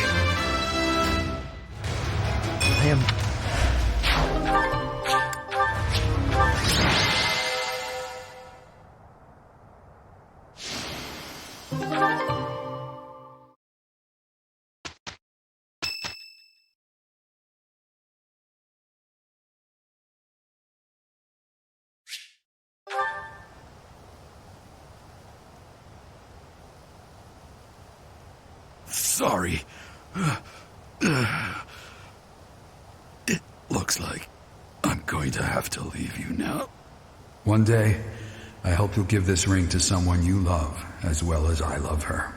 I am... Sorry. It looks like I'm going to have to leave you now. One day, I hope you'll give this ring to someone you love as well as I love her.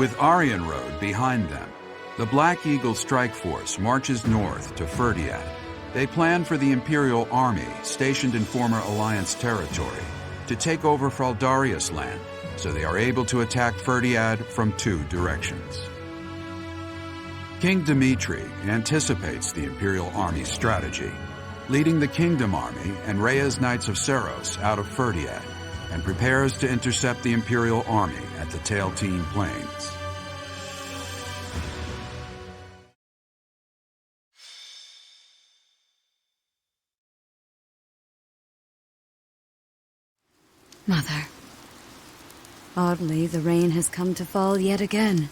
With Aryan Road behind them, the Black Eagle Strike Force marches north to Ferdiad. They plan for the Imperial Army, stationed in former Alliance territory, to take over Fraldarius land, so they are able to attack Ferdiad from 2 directions. King Dimitri anticipates the Imperial Army's strategy, leading the Kingdom Army and Rhea's Knights of Seros out of Ferdiad, and prepares to intercept the Imperial Army at the Tailtean Plains. Mother. Oddly, the rain has come to fall yet again.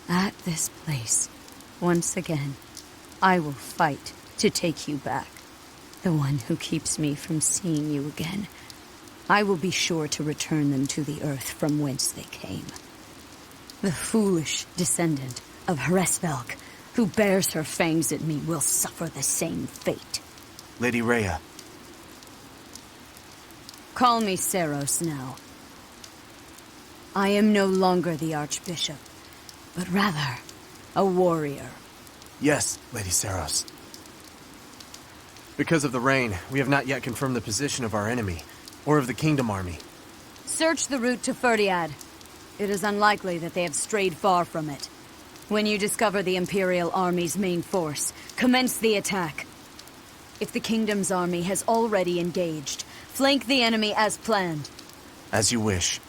At this place. Once again, I will fight to take you back. The one who keeps me from seeing you again. I will be sure to return them to the earth from whence they came. The foolish descendant of Hresvelg, who bears her fangs at me, will suffer the same fate. Lady Rhea. Call me Seros now. I am no longer the Archbishop, but rather a warrior. Yes, Lady Seros. Because of the rain, we have not yet confirmed the position of our enemy, or of the Kingdom Army. Search the route to Ferdiad. It is unlikely that they have strayed far from it. When you discover the Imperial Army's main force, commence the attack. If the Kingdom's army has already engaged, flank the enemy as planned. As you wish.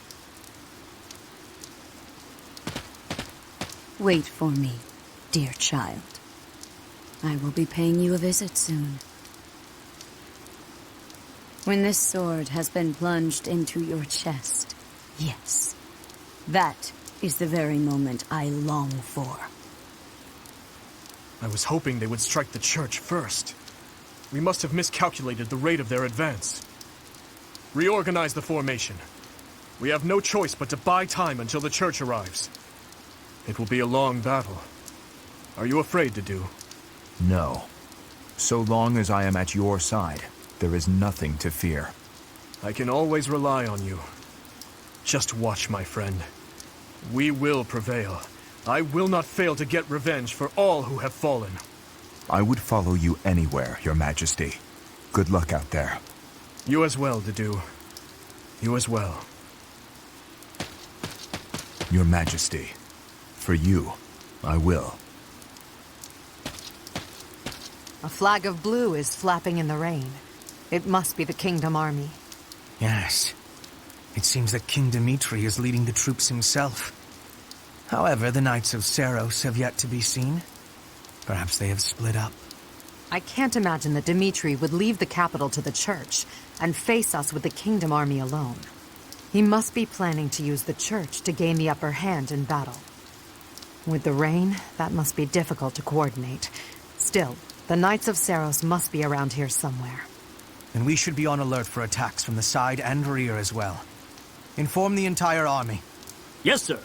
Wait for me, dear child. I will be paying you a visit soon. When this sword has been plunged into your chest, yes, that is the very moment I long for. I was hoping they would strike the church first. We must have miscalculated the rate of their advance. Reorganize the formation. We have no choice but to buy time until the church arrives. It will be a long battle. Are you afraid to do? No. So long as I am at your side, there is nothing to fear. I can always rely on you. Just watch, my friend. We will prevail. I will not fail to get revenge for all who have fallen. I would follow you anywhere, Your Majesty. Good luck out there. You as well, Dedu. You as well. Your Majesty. For you, I will. A flag of blue is flapping in the rain. It must be the Kingdom Army. Yes. It seems that King Dimitri is leading the troops himself. However, the Knights of Seros have yet to be seen. Perhaps they have split up. I can't imagine that Dimitri would leave the capital to the church and face us with the Kingdom Army alone. He must be planning to use the church to gain the upper hand in battle. With the rain, that must be difficult to coordinate. Still, the Knights of Seros must be around here somewhere. And we should be on alert for attacks from the side and rear as well. Inform the entire army. Yes, sir.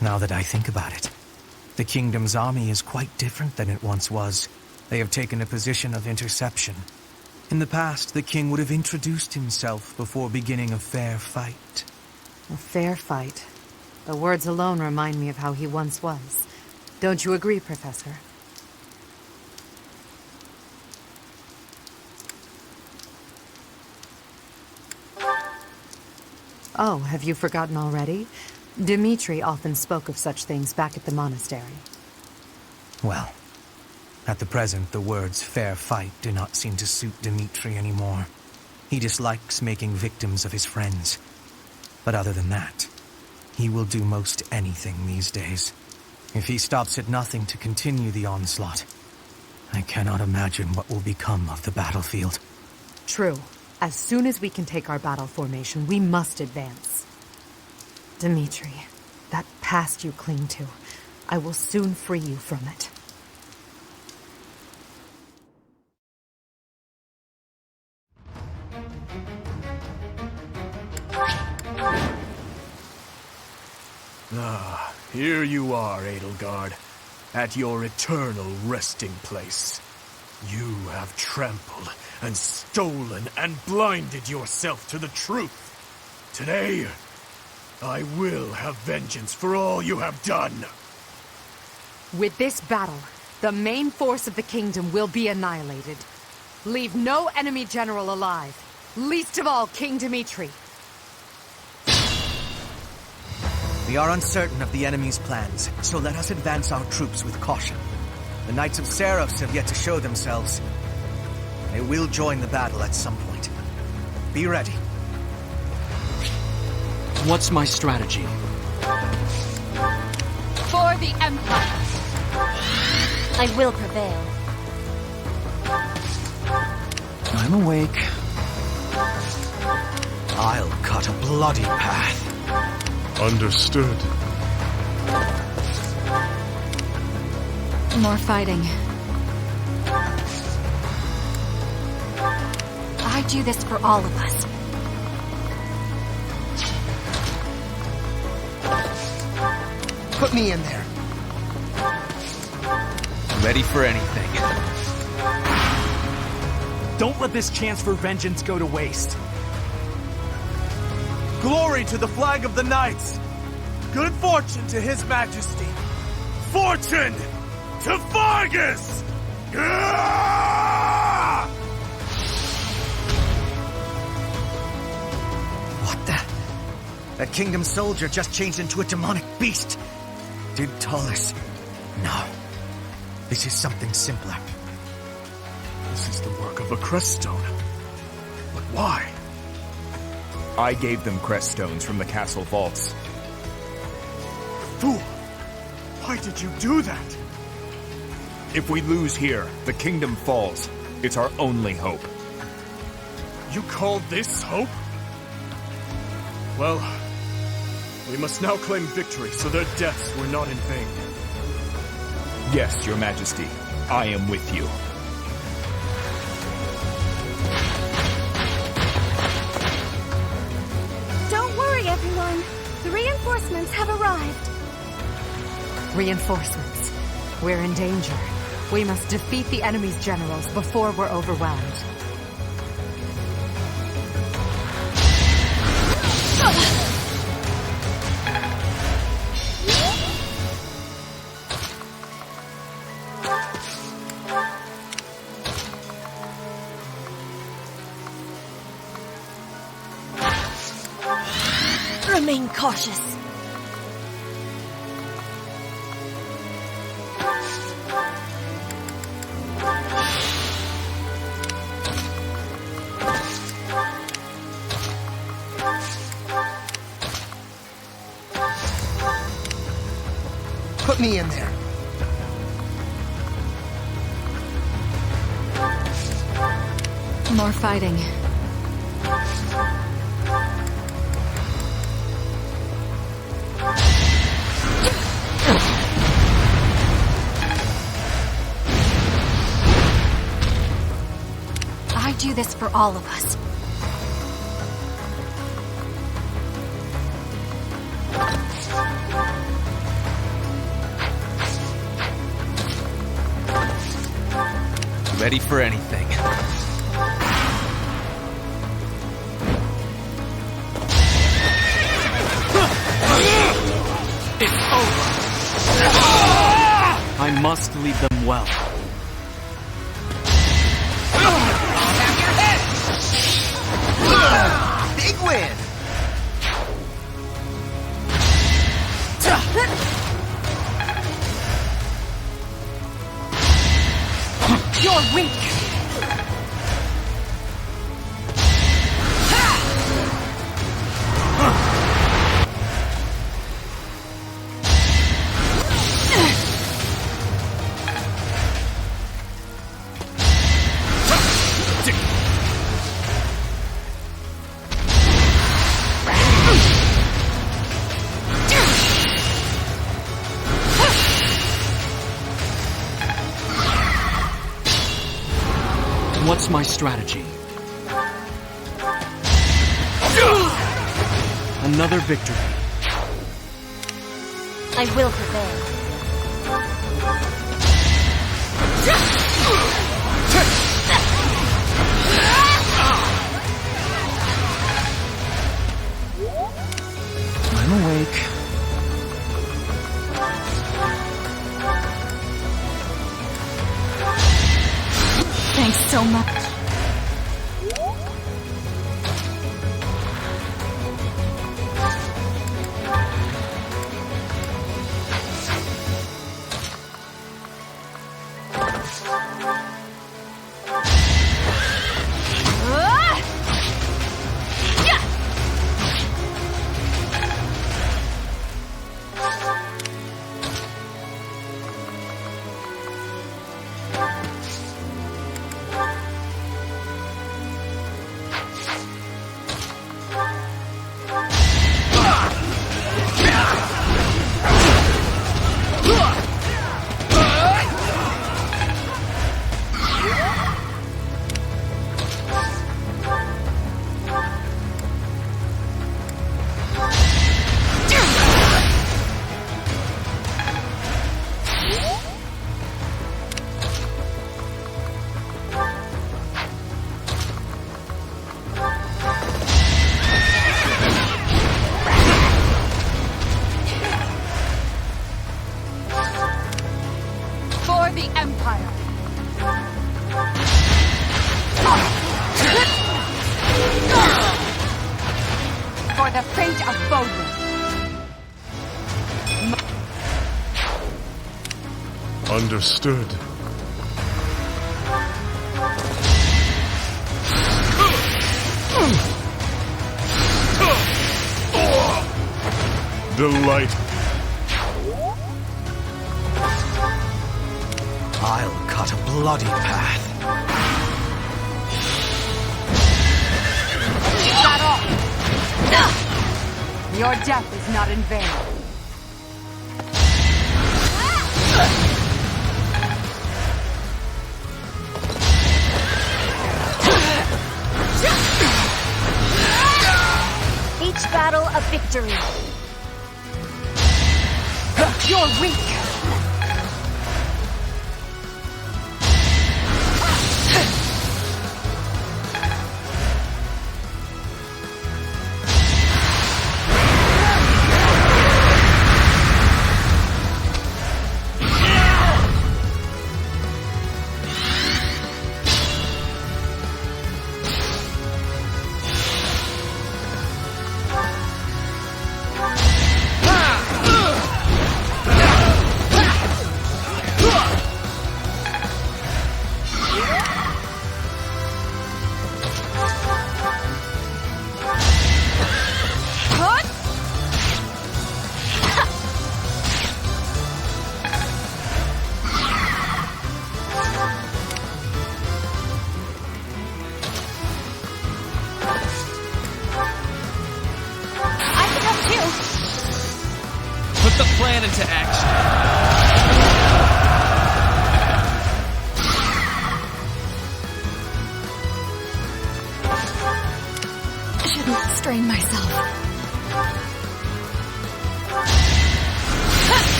Now that I think about it, the Kingdom's army is quite different than it once was. They have taken a position of interception. In the past, the king would have introduced himself before beginning a fair fight. A fair fight. The words alone remind me of how he once was. Don't you agree, Professor? Oh, have you forgotten already? Dimitri often spoke of such things back at the monastery. Well, at the present, the words fair fight do not seem to suit Dimitri anymore. He dislikes making victims of his friends. But other than that, he will do most anything these days. If he stops at nothing to continue the onslaught, I cannot imagine what will become of the battlefield. True. As soon as we can take our battle formation, we must advance. Dimitri, that past you cling to, I will soon free you from it. Ah, here you are, Edelgard, at your eternal resting place. You have trampled and stolen and blinded yourself to the truth. Today, I will have vengeance for all you have done. With this battle, the main force of the kingdom will be annihilated. Leave no enemy general alive, least of all King Dimitri. We are uncertain of the enemy's plans, so let us advance our troops with caution. The Knights of Seros have yet to show themselves. They will join the battle at some point. Be ready. What's my strategy? For the Empire! I will prevail. I'm awake. I'll cut a bloody path. Understood. More fighting. I do this for all of us. Put me in there. Ready for anything. Don't let this chance for vengeance go to waste. Glory to the flag of the Knights! Good fortune to His Majesty! Fortune to Fargus! What the? That kingdom soldier just changed into a demonic beast. Did Tullus? No. This is something simpler. This is the work of a crest stone. But why? I gave them crest stones from the castle vaults. Fool! Why did you do that? If we lose here, the kingdom falls. It's our only hope. You call this hope? Well, we must now claim victory so their deaths were not in vain. Yes, Your Majesty. I am with you. Don't worry, everyone. The reinforcements have arrived. Reinforcements. We're in danger. We must defeat the enemy's generals before we're overwhelmed. Remain cautious. Put me in there. More fighting. I do this for all of us. Ready for anything. It's over! I must lead them well. Big win! You're weak! What's my strategy? Another victory. I will prevail. I'm so much. For the fate of Bodwin. Understood. Delight. I'll cut a bloody path. Is that all? Your death is not in vain. Each battle a victory. You're weak. Put the plan into action. I shouldn't strain myself.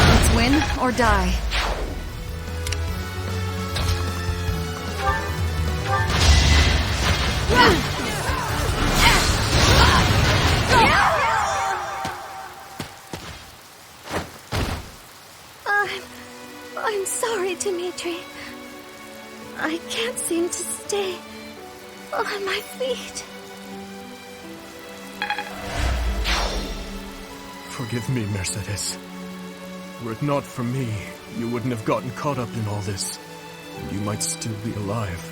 Let's win or die. I'm sorry, Dimitri. I can't seem to stay on my feet. Forgive me, Mercedes. Were it not for me, you wouldn't have gotten caught up in all this. And you might still be alive.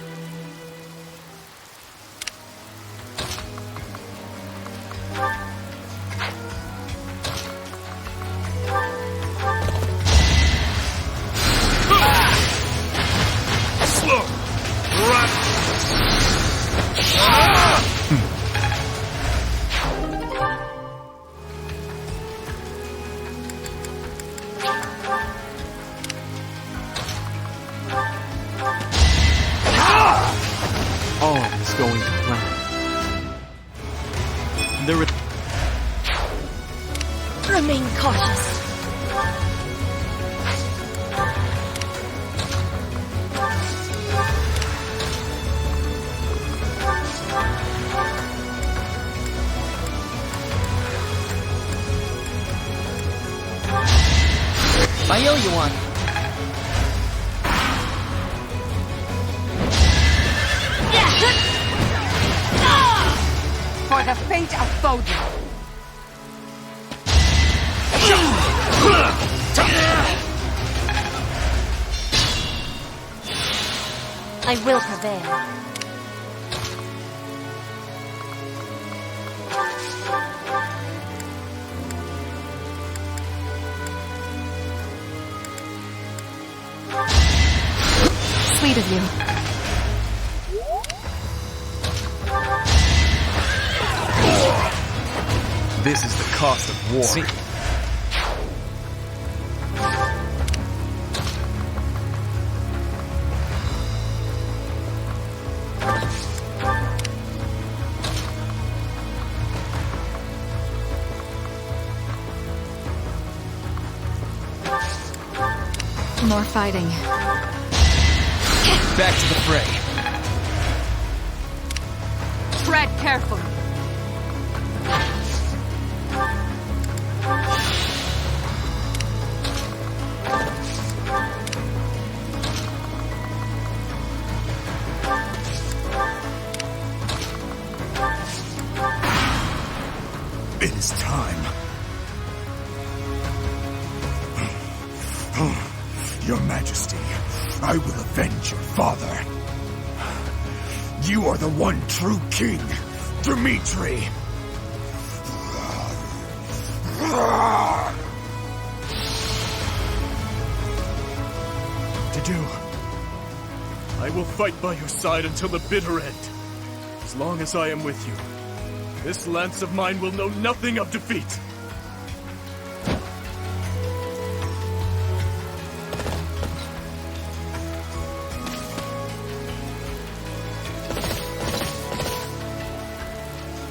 All is going to plan. Remain cautious. I owe you one. the fate of Foden. I will prevail. Sweet of you. This is the cost of war. See? More fighting. Back to the fray. Tread carefully. It is time. Your Majesty, I will avenge your father. You are the one true king, Dimitri. Dedu, I will fight by your side until the bitter end. As long as I am with you, this lance of mine will know nothing of defeat.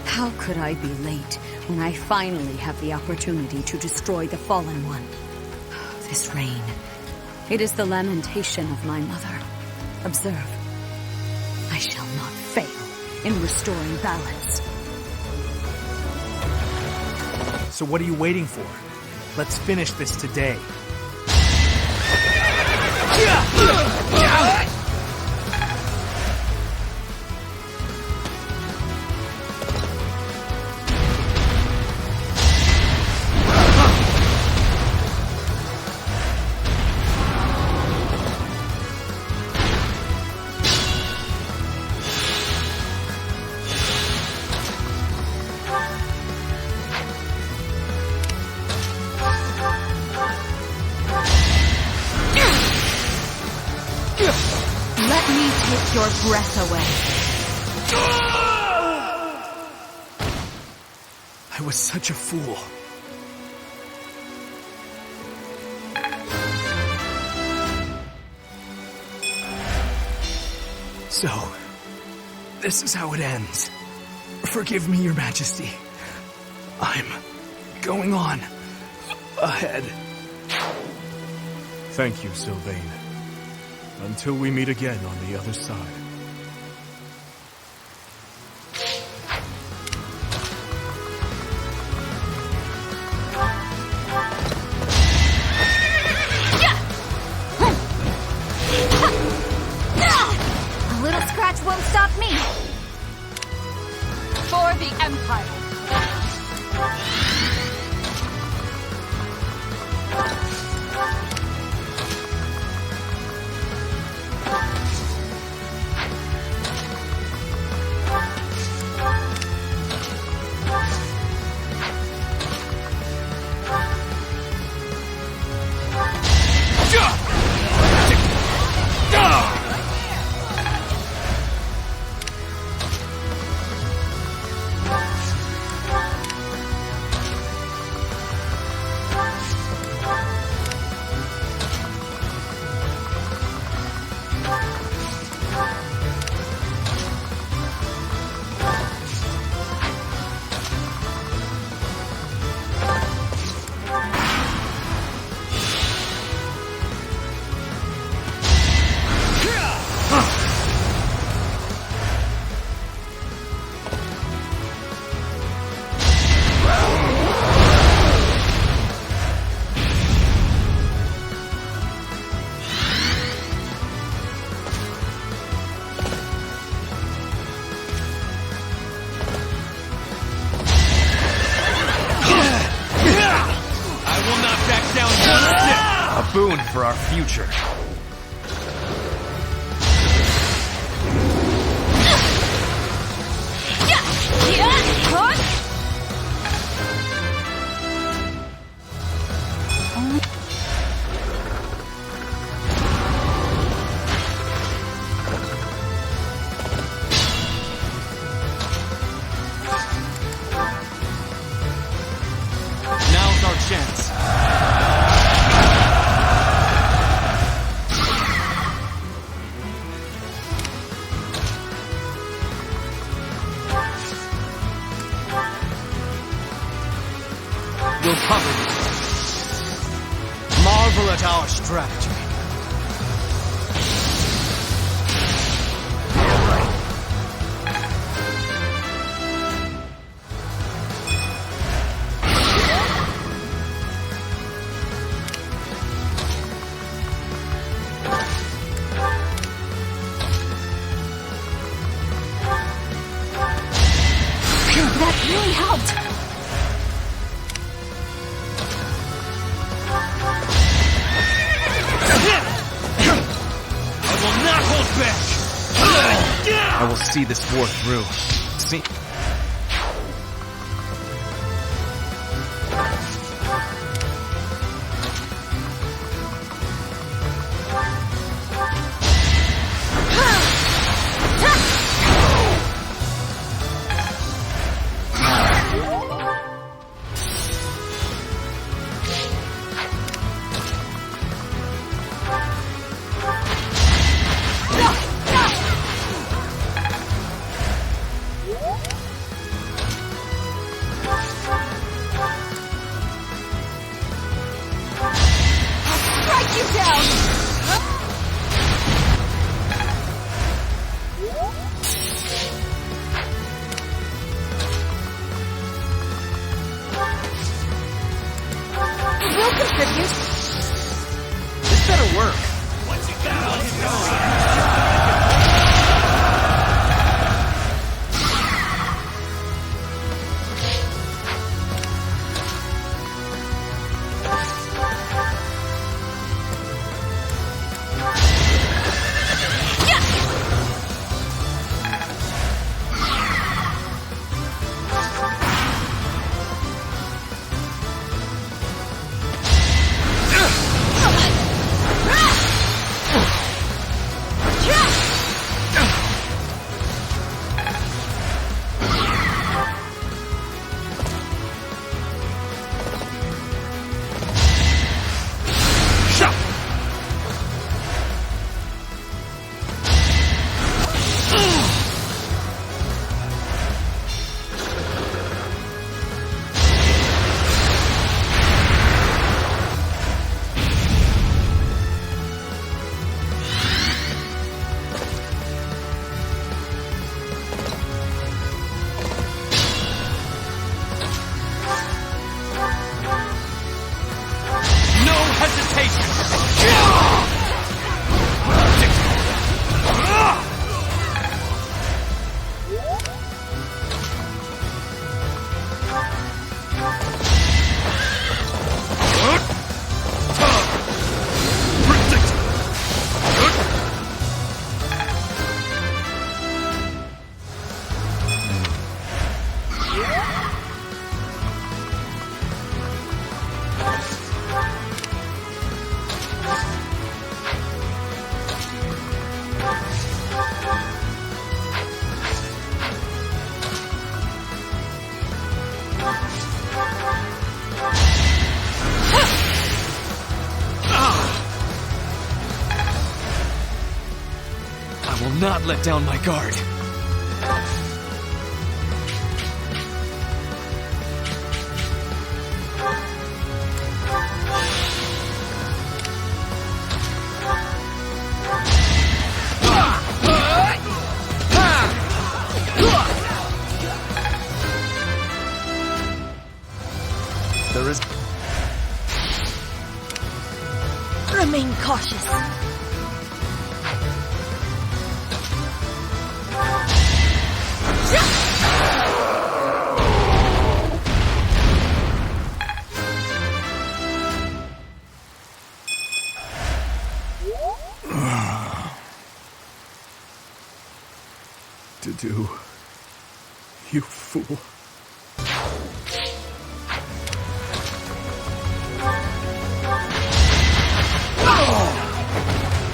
How could I be late when I finally have the opportunity to destroy the Fallen One? This rain, it is the lamentation of my mother. Observe, I shall not fail in restoring balance. So what are you waiting for? Let's finish this today. Let me take your breath away. I was such a fool. So, this is how it ends. Forgive me, Your Majesty. I'm going on ahead. Thank you, Sylvain. Until we meet again on the other side. A little scratch won't stop me. For the Empire. ruined for our future. Now's our chance. We'll cover you. Marvel at our strategy. That really helped. I will not hold back! I will see this war through. See? Strike you down! We'll contribute. This better work. I will not let down my guard. There is... Remain cautious. to do, you fool.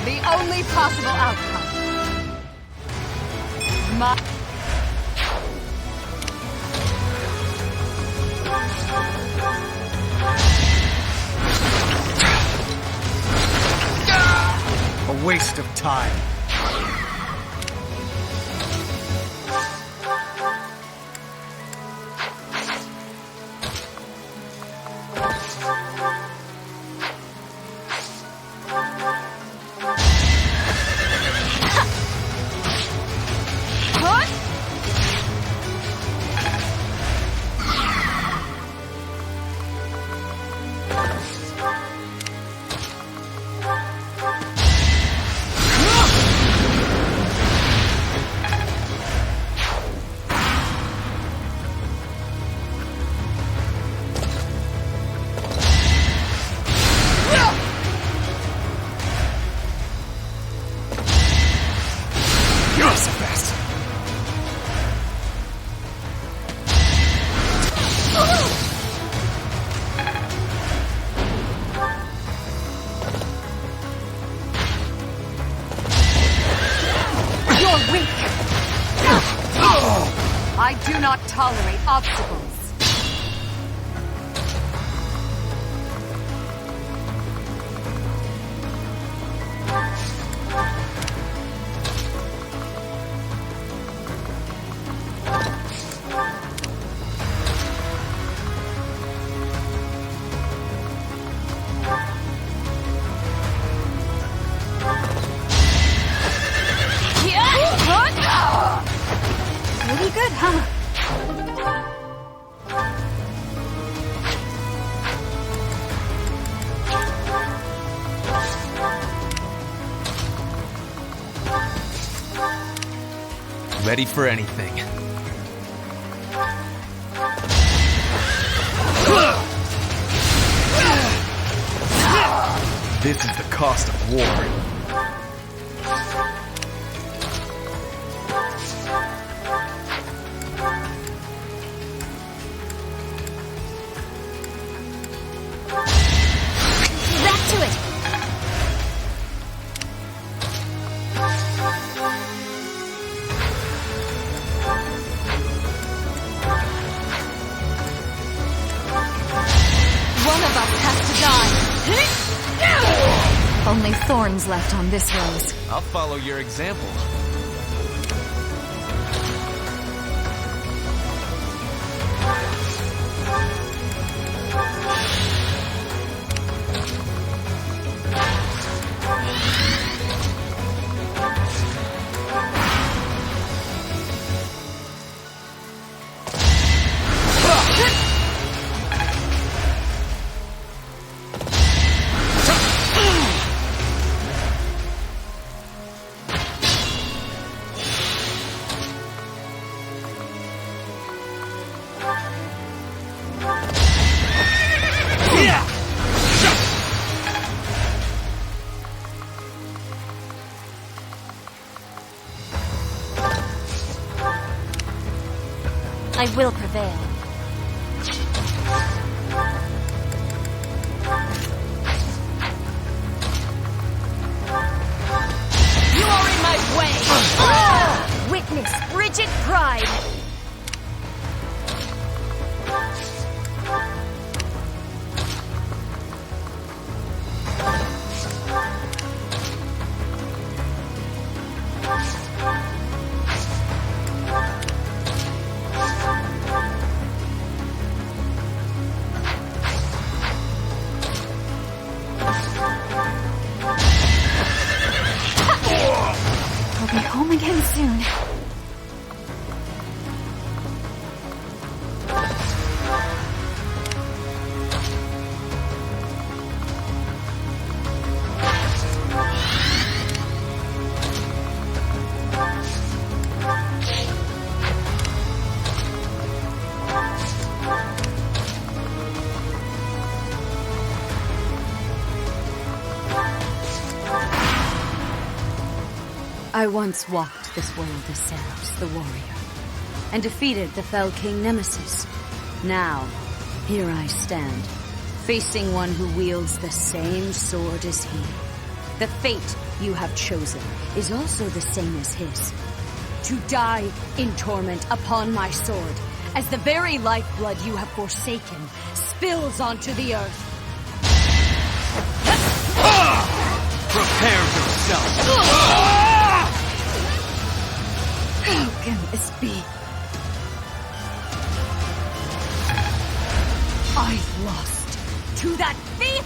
The only possible outcome. A waste of time. I do not tolerate obstacles. Pretty good, huh? Ready for anything. This is the cost of war. Back to it! One of us has to die. Only thorns left on this rose. I'll follow your example. I will prevail. You are in my way! Witness frigid pride! I'll be home again soon. I once walked this world as Saros, the warrior, and defeated the fell King Nemesis. Now, here I stand, facing one who wields the same sword as he. The fate you have chosen is also the same as his. To die in torment upon my sword, as the very lifeblood you have forsaken spills onto the earth. Prepare yourself! How can this be? I've lost to that thief?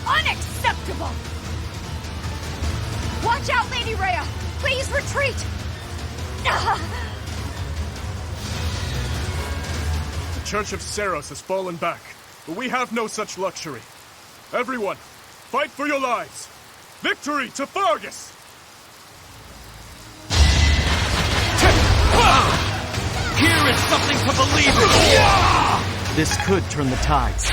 Unacceptable! Watch out, Lady Rhea! Please retreat! The Church of Saros has fallen back, but we have no such luxury. Everyone, fight for your lives! Victory to Fargus! Here is something to believe in! This could turn the tides.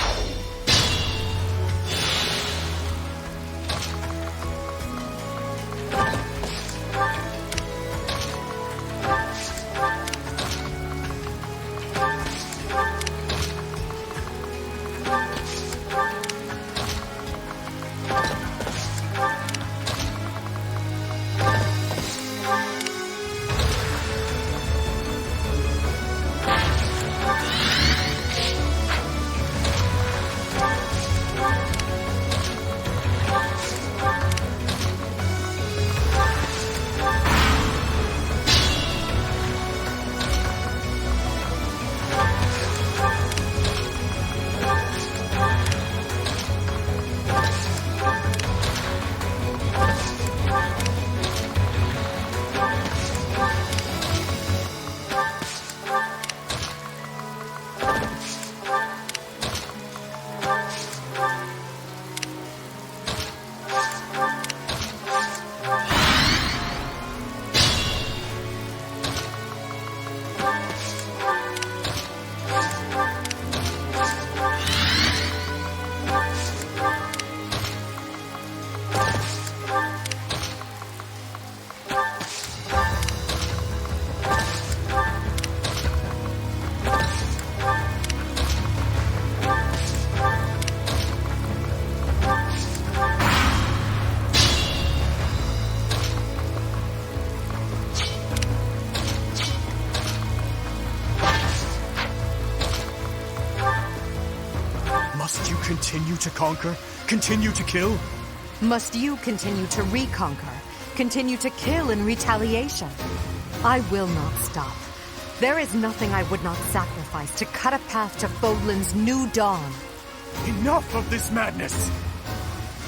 Continue to conquer? Continue to kill? Must you continue to reconquer? Continue to kill in retaliation? I will not stop. There is nothing I would not sacrifice to cut a path to Fodlan's new dawn. Enough of this madness!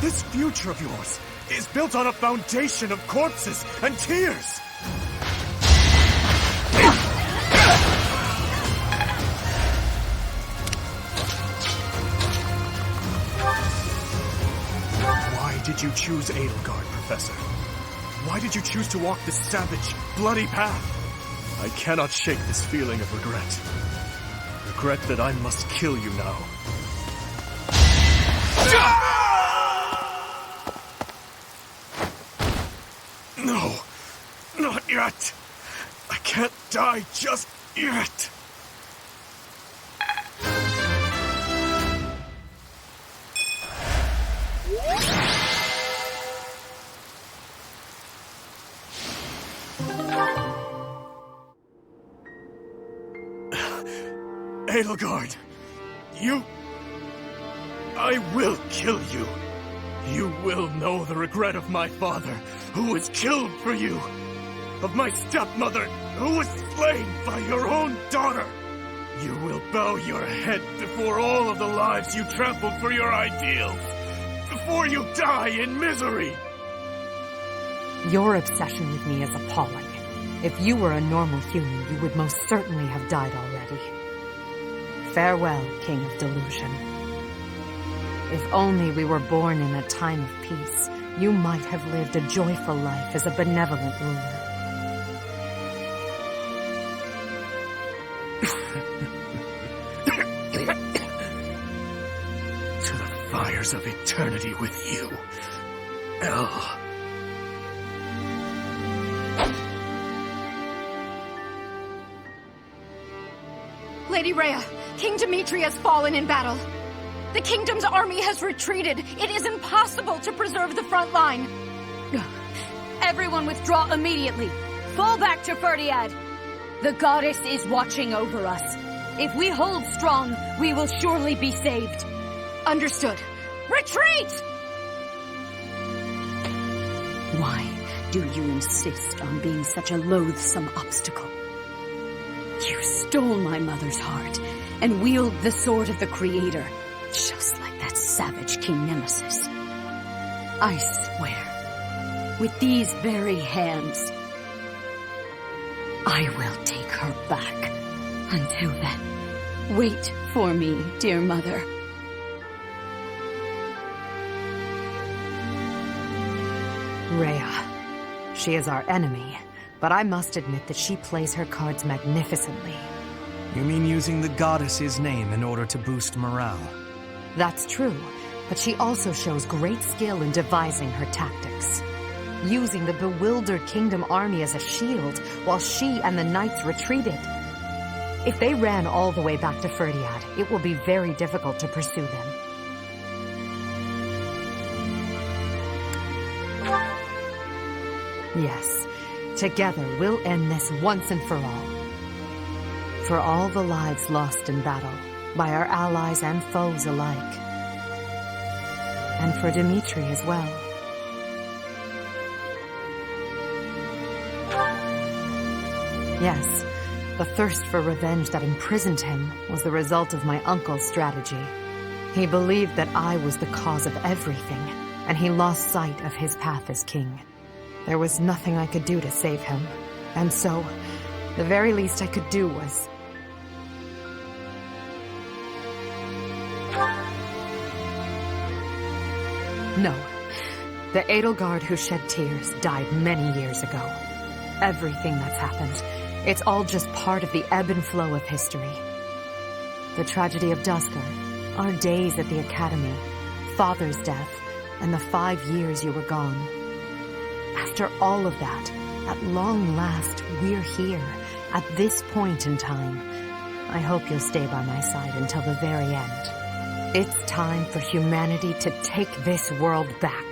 This future of yours is built on a foundation of corpses and tears! Why did you choose Edelgard, Professor? Why did you choose to walk this savage, bloody path? I cannot shake this feeling of regret. Regret that I must kill you now. No, not yet. I can't die just yet. Edelgard, I will kill you. You will know the regret of my father, who was killed for you. Of my stepmother, who was slain by your own daughter. You will bow your head before all of the lives you trampled for your ideals. Before you die in misery. Your obsession with me is appalling. If you were a normal human, you would most certainly have died already. Farewell, King of Delusion. If only we were born in a time of peace, you might have lived a joyful life as a benevolent ruler. To the fires of eternity with you, El. Lady Rhea, King Dimitri has fallen in battle. The kingdom's army has retreated. It is impossible to preserve the front line. Everyone withdraw immediately. Fall back to Ferdiad. The goddess is watching over us. If we hold strong, we will surely be saved. Understood. Retreat! Why do you insist on being such a loathsome obstacle? You stole my mother's heart and wield the sword of the Creator, just like that savage King Nemesis. I swear, with these very hands, I will take her back. Until then, wait for me, dear mother. Rhea. She is our enemy, but I must admit that she plays her cards magnificently. You mean using the goddess's name in order to boost morale? That's true, but she also shows great skill in devising her tactics. Using the bewildered Kingdom army as a shield while she and the knights retreated. If they ran all the way back to Ferdiad, it will be very difficult to pursue them. Yes, together we'll end this once and for all. For all the lives lost in battle, by our allies and foes alike. And for Dimitri as well. Yes, the thirst for revenge that imprisoned him was the result of my uncle's strategy. He believed that I was the cause of everything, and he lost sight of his path as king. There was nothing I could do to save him, and so, the very least I could do was... No. The Edelgard who shed tears died many years ago. Everything that's happened, it's all just part of the ebb and flow of history. The tragedy of Duscur, our days at the Academy, Father's death, and the 5 years you were gone. After all of that, at long last, we're here, at this point in time. I hope you'll stay by my side until the very end. It's time for humanity to take this world back.